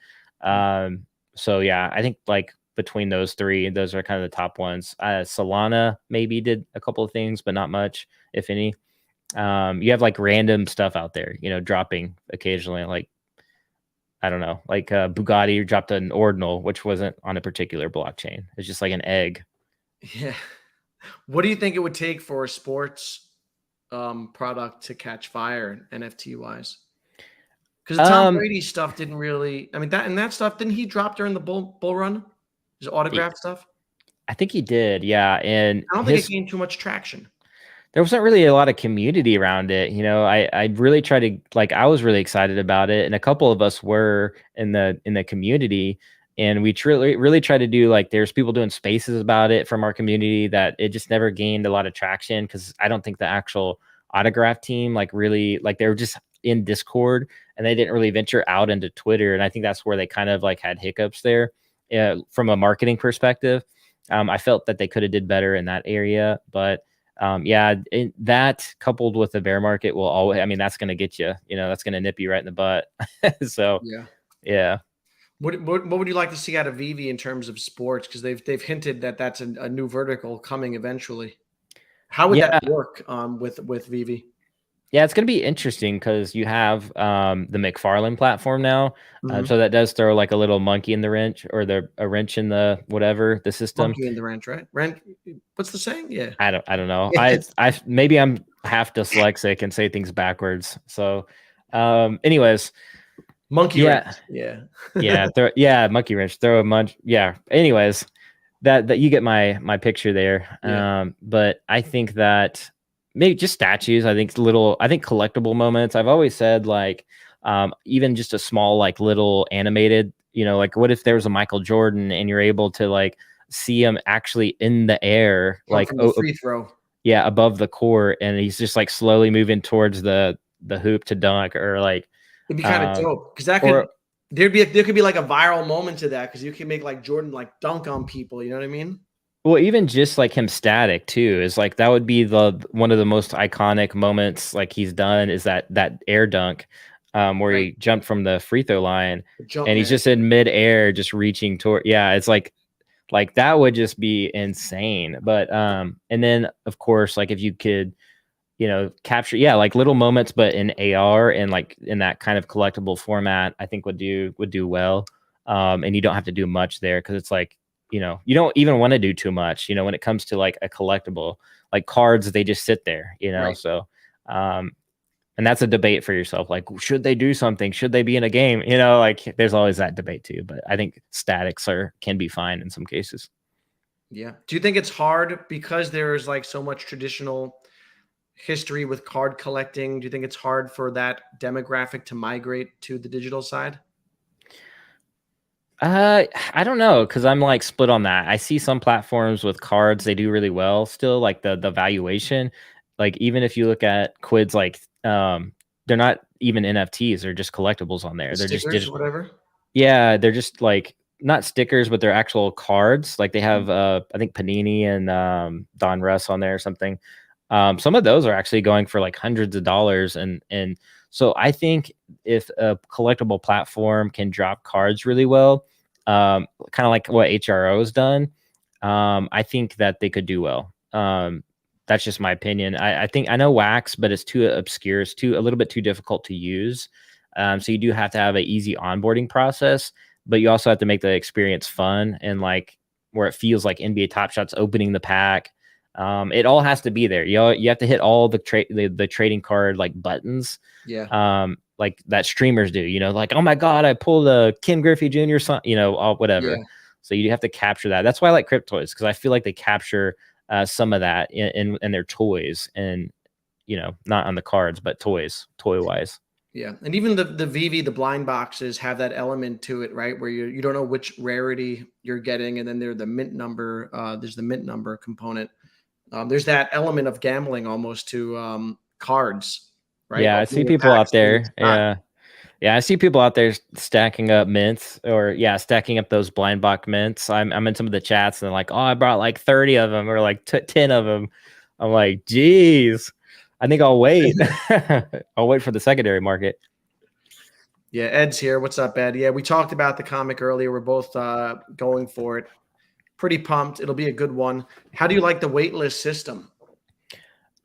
So yeah, I think like between those three, those are kind of the top ones. Solana maybe did a couple of things, but not much, if any. You have like random stuff out there, dropping occasionally, like, I don't know, like Bugatti dropped an ordinal, which wasn't on a particular blockchain. It's just like an egg. Yeah. What do you think it would take for a sports product to catch fire NFT wise? Because Tom Um, Brady stuff didn't really. I mean, that stuff didn't he drop during the bull run? His autograph stuff. I think he did, yeah. And I don't think it gained too much traction. there wasn't really a lot of community around it. I really tried to, like, I was really excited about it, and a couple of us were in the community, and we really tried to do, like, there's people doing spaces about it from our community, that it just never gained a lot of traction, because I don't think the actual autograph team, like, really, like, they were just in Discord, and they didn't really venture out into Twitter, and I think that's where they kind of like had hiccups there, from a marketing perspective. I felt that they could have did better in that area, but yeah, that coupled with the bear market will always, I mean, that's going to get you, that's going to nip you right in the butt. So, yeah. What would you like to see out of Veve in terms of sports? Because they've hinted that that's a new vertical coming eventually. How would that work with Veve? Yeah, it's going to be interesting because you have the McFarlane platform now. So that does throw like a little monkey in the wrench, or a wrench in the whatever the system. Monkey in the wrench, right? What's the saying? Yeah. I don't know. I maybe I'm half dyslexic and say things backwards. So anyways, monkey wrench. Yeah. Monkey wrench. Throw a munch. Yeah. Anyways, that you get my picture there. Yeah. But I think that maybe just statues. I think collectible moments. I've always said, like, even just a small, like, little animated, like, what if there was a Michael Jordan and you're able to, like, see him actually in the air, like, free throw. Yeah, above the court, and he's just like slowly moving towards the hoop to dunk, or like, it'd be kind of dope, because that could there could be like a viral moment to that, because you can make like Jordan like dunk on people. You know what I mean? Well, even just like him static too is like, that would be one of the most iconic moments like he's done, is that air dunk, where he jumped from the free throw line and he's just in midair, just reaching toward. Yeah, it's like that would just be insane. But and then of course, like, if you could, capture, like, little moments, but in AR and like in that kind of collectible format, I think would do well. And you don't have to do much there, because it's like, you don't even want to do too much, when it comes to like a collectible, like cards, they just sit there, Right. So and that's a debate for yourself, like, should they do something, should they be in a game, like, there's always that debate too. But I think statics can be fine in some cases. Yeah. Do you think it's hard because there's like so much traditional history with card collecting? Do you think it's hard for that demographic to migrate to the digital side? I don't know, because I'm like split on that. I see some platforms with cards, they do really well still, like the valuation. Like, even if you look at quids, like, they're not even NFTs, they're just collectibles on there. They're just whatever. Yeah, they're just like, not stickers, but they're actual cards. Like, they have I think Panini and Don Russ on there or something. Some of those are actually going for like hundreds of dollars, and so I think if a collectible platform can drop cards really well, kind of like what HRO has done, I think that they could do well. That's just my opinion. I think I know Wax, but it's too obscure. It's a little bit too difficult to use. So you do have to have an easy onboarding process, but you also have to make the experience fun, and like, where it feels like NBA Top Shots opening the pack. It all has to be there. You have to hit all the trading card, like, buttons. Yeah. Like that streamers do, like, oh my God, I pulled a Ken Griffey Jr. son, all whatever. Yeah. So you have to capture that. That's why I like Cryptoys, because I feel like they capture some of that in their toys, and not on the cards, but toy wise. Yeah. And even the Veve, the blind boxes have that element to it, right? Where you don't know which rarity you're getting. And then there's the mint number component. There's that element of gambling almost to cards, right? Yeah, I see people out there. Yeah. Yeah, I see people out there stacking up mints, or yeah, stacking up those blind box mints. I'm in some of the chats and they're like, "Oh, I brought like 30 of them or like 10 of them." I'm like, "Geez, I think I'll wait. I'll wait for the secondary market." Yeah, Ed's here. What's up, Ed? Yeah, we talked about the comic earlier. We're both going for it. Pretty pumped. It'll be a good one. How do you like the waitlist system?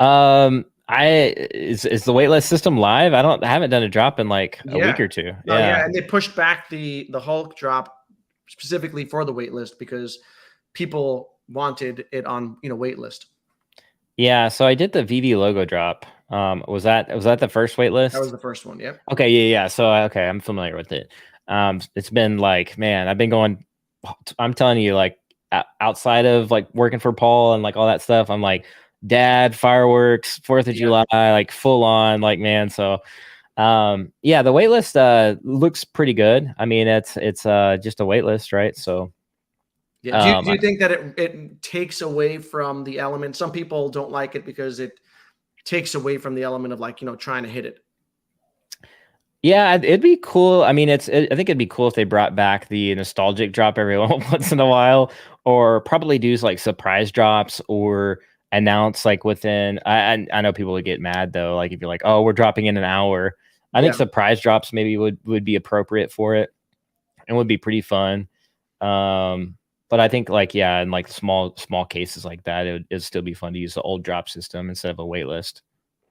Is the waitlist system live? I haven't done a drop in like a week Yeah. or two. No, yeah, Yeah. and they pushed back the Hulk drop specifically for the waitlist because people wanted it on, waitlist. Yeah, so I did the Veve logo drop. Was that the first That was waitlist? the first one. Yep. Okay, yeah. So okay, I'm familiar with it. It's been like, man, I've been going. I'm telling you, like outside of like working for Paul and like all that stuff, I'm like dad, fireworks, 4th of Yeah. July, like full on, like man. So, yeah, the waitlist looks pretty good. I mean, it's just a waitlist, right? So, Yeah. Do you think that it takes away from the element? Some people don't like it because it takes away from the element of like, trying to hit it. yeah, it'd be cool. I mean, I think it'd be cool if they brought back the nostalgic drop every once in a while, or probably do like surprise drops or announce like within. I know people would get mad though. Like if you're like, oh, we're dropping in an hour. I think Yeah. surprise drops maybe would be appropriate for it and would be pretty fun. But I think like yeah, in like small cases like that, it'd still be fun to use the old drop system instead of a wait list.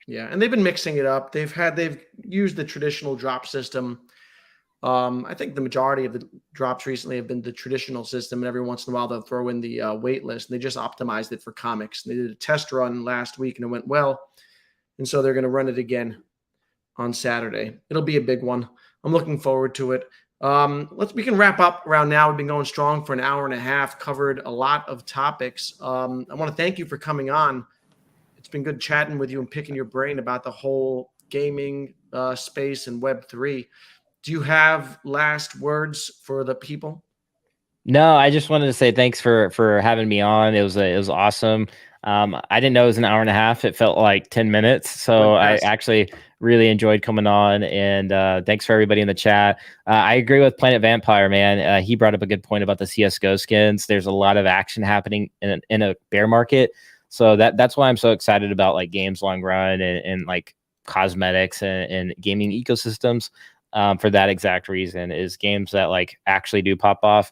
Yeah. And they've been mixing it up. They've used the traditional drop system. I think the majority of the drops recently have been the traditional system, and every once in a while they'll throw in the wait list. And they just optimized it for comics. They did a test run last week, and it went well. And so they're going to run it again on Saturday. It'll be a big one. I'm looking forward to it. We can wrap up around now. We've been going strong for an hour and a half, covered a lot of topics. I want to thank you for coming on. It's been good chatting with you and picking your brain about the whole gaming space and Web3. Do you have last words for the people? No, I just wanted to say thanks for having me on. It was awesome. I didn't know it was an hour and a half. It felt like 10 minutes. So Went I fast. actually really enjoyed coming on. And thanks for everybody in the chat. I agree with Planet Vampire, man. He brought up a good point about the CSGO skins. There's a lot of action happening in a bear market. So that's why I'm so excited about like games long run and like cosmetics and gaming ecosystems. For that exact reason, is games that like actually do pop off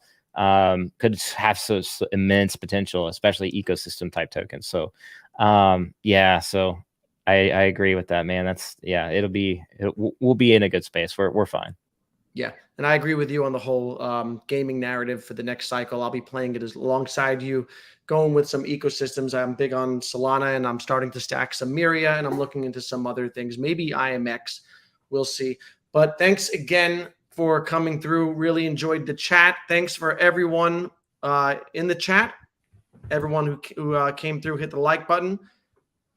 could have so immense potential, especially ecosystem type tokens. So, yeah, so I agree with that, man. We'll be in a good space. We're fine. Yeah, and I agree with you on the whole gaming narrative for the next cycle. I'll be playing it alongside you, going with some ecosystems. I'm big on Solana, and I'm starting to stack some Miria, and I'm looking into some other things, maybe IMX. We'll see. But thanks again for coming through. Really enjoyed the chat. Thanks for everyone in the chat. Everyone who came through, hit the like button.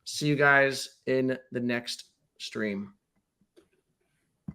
See you guys in the next stream.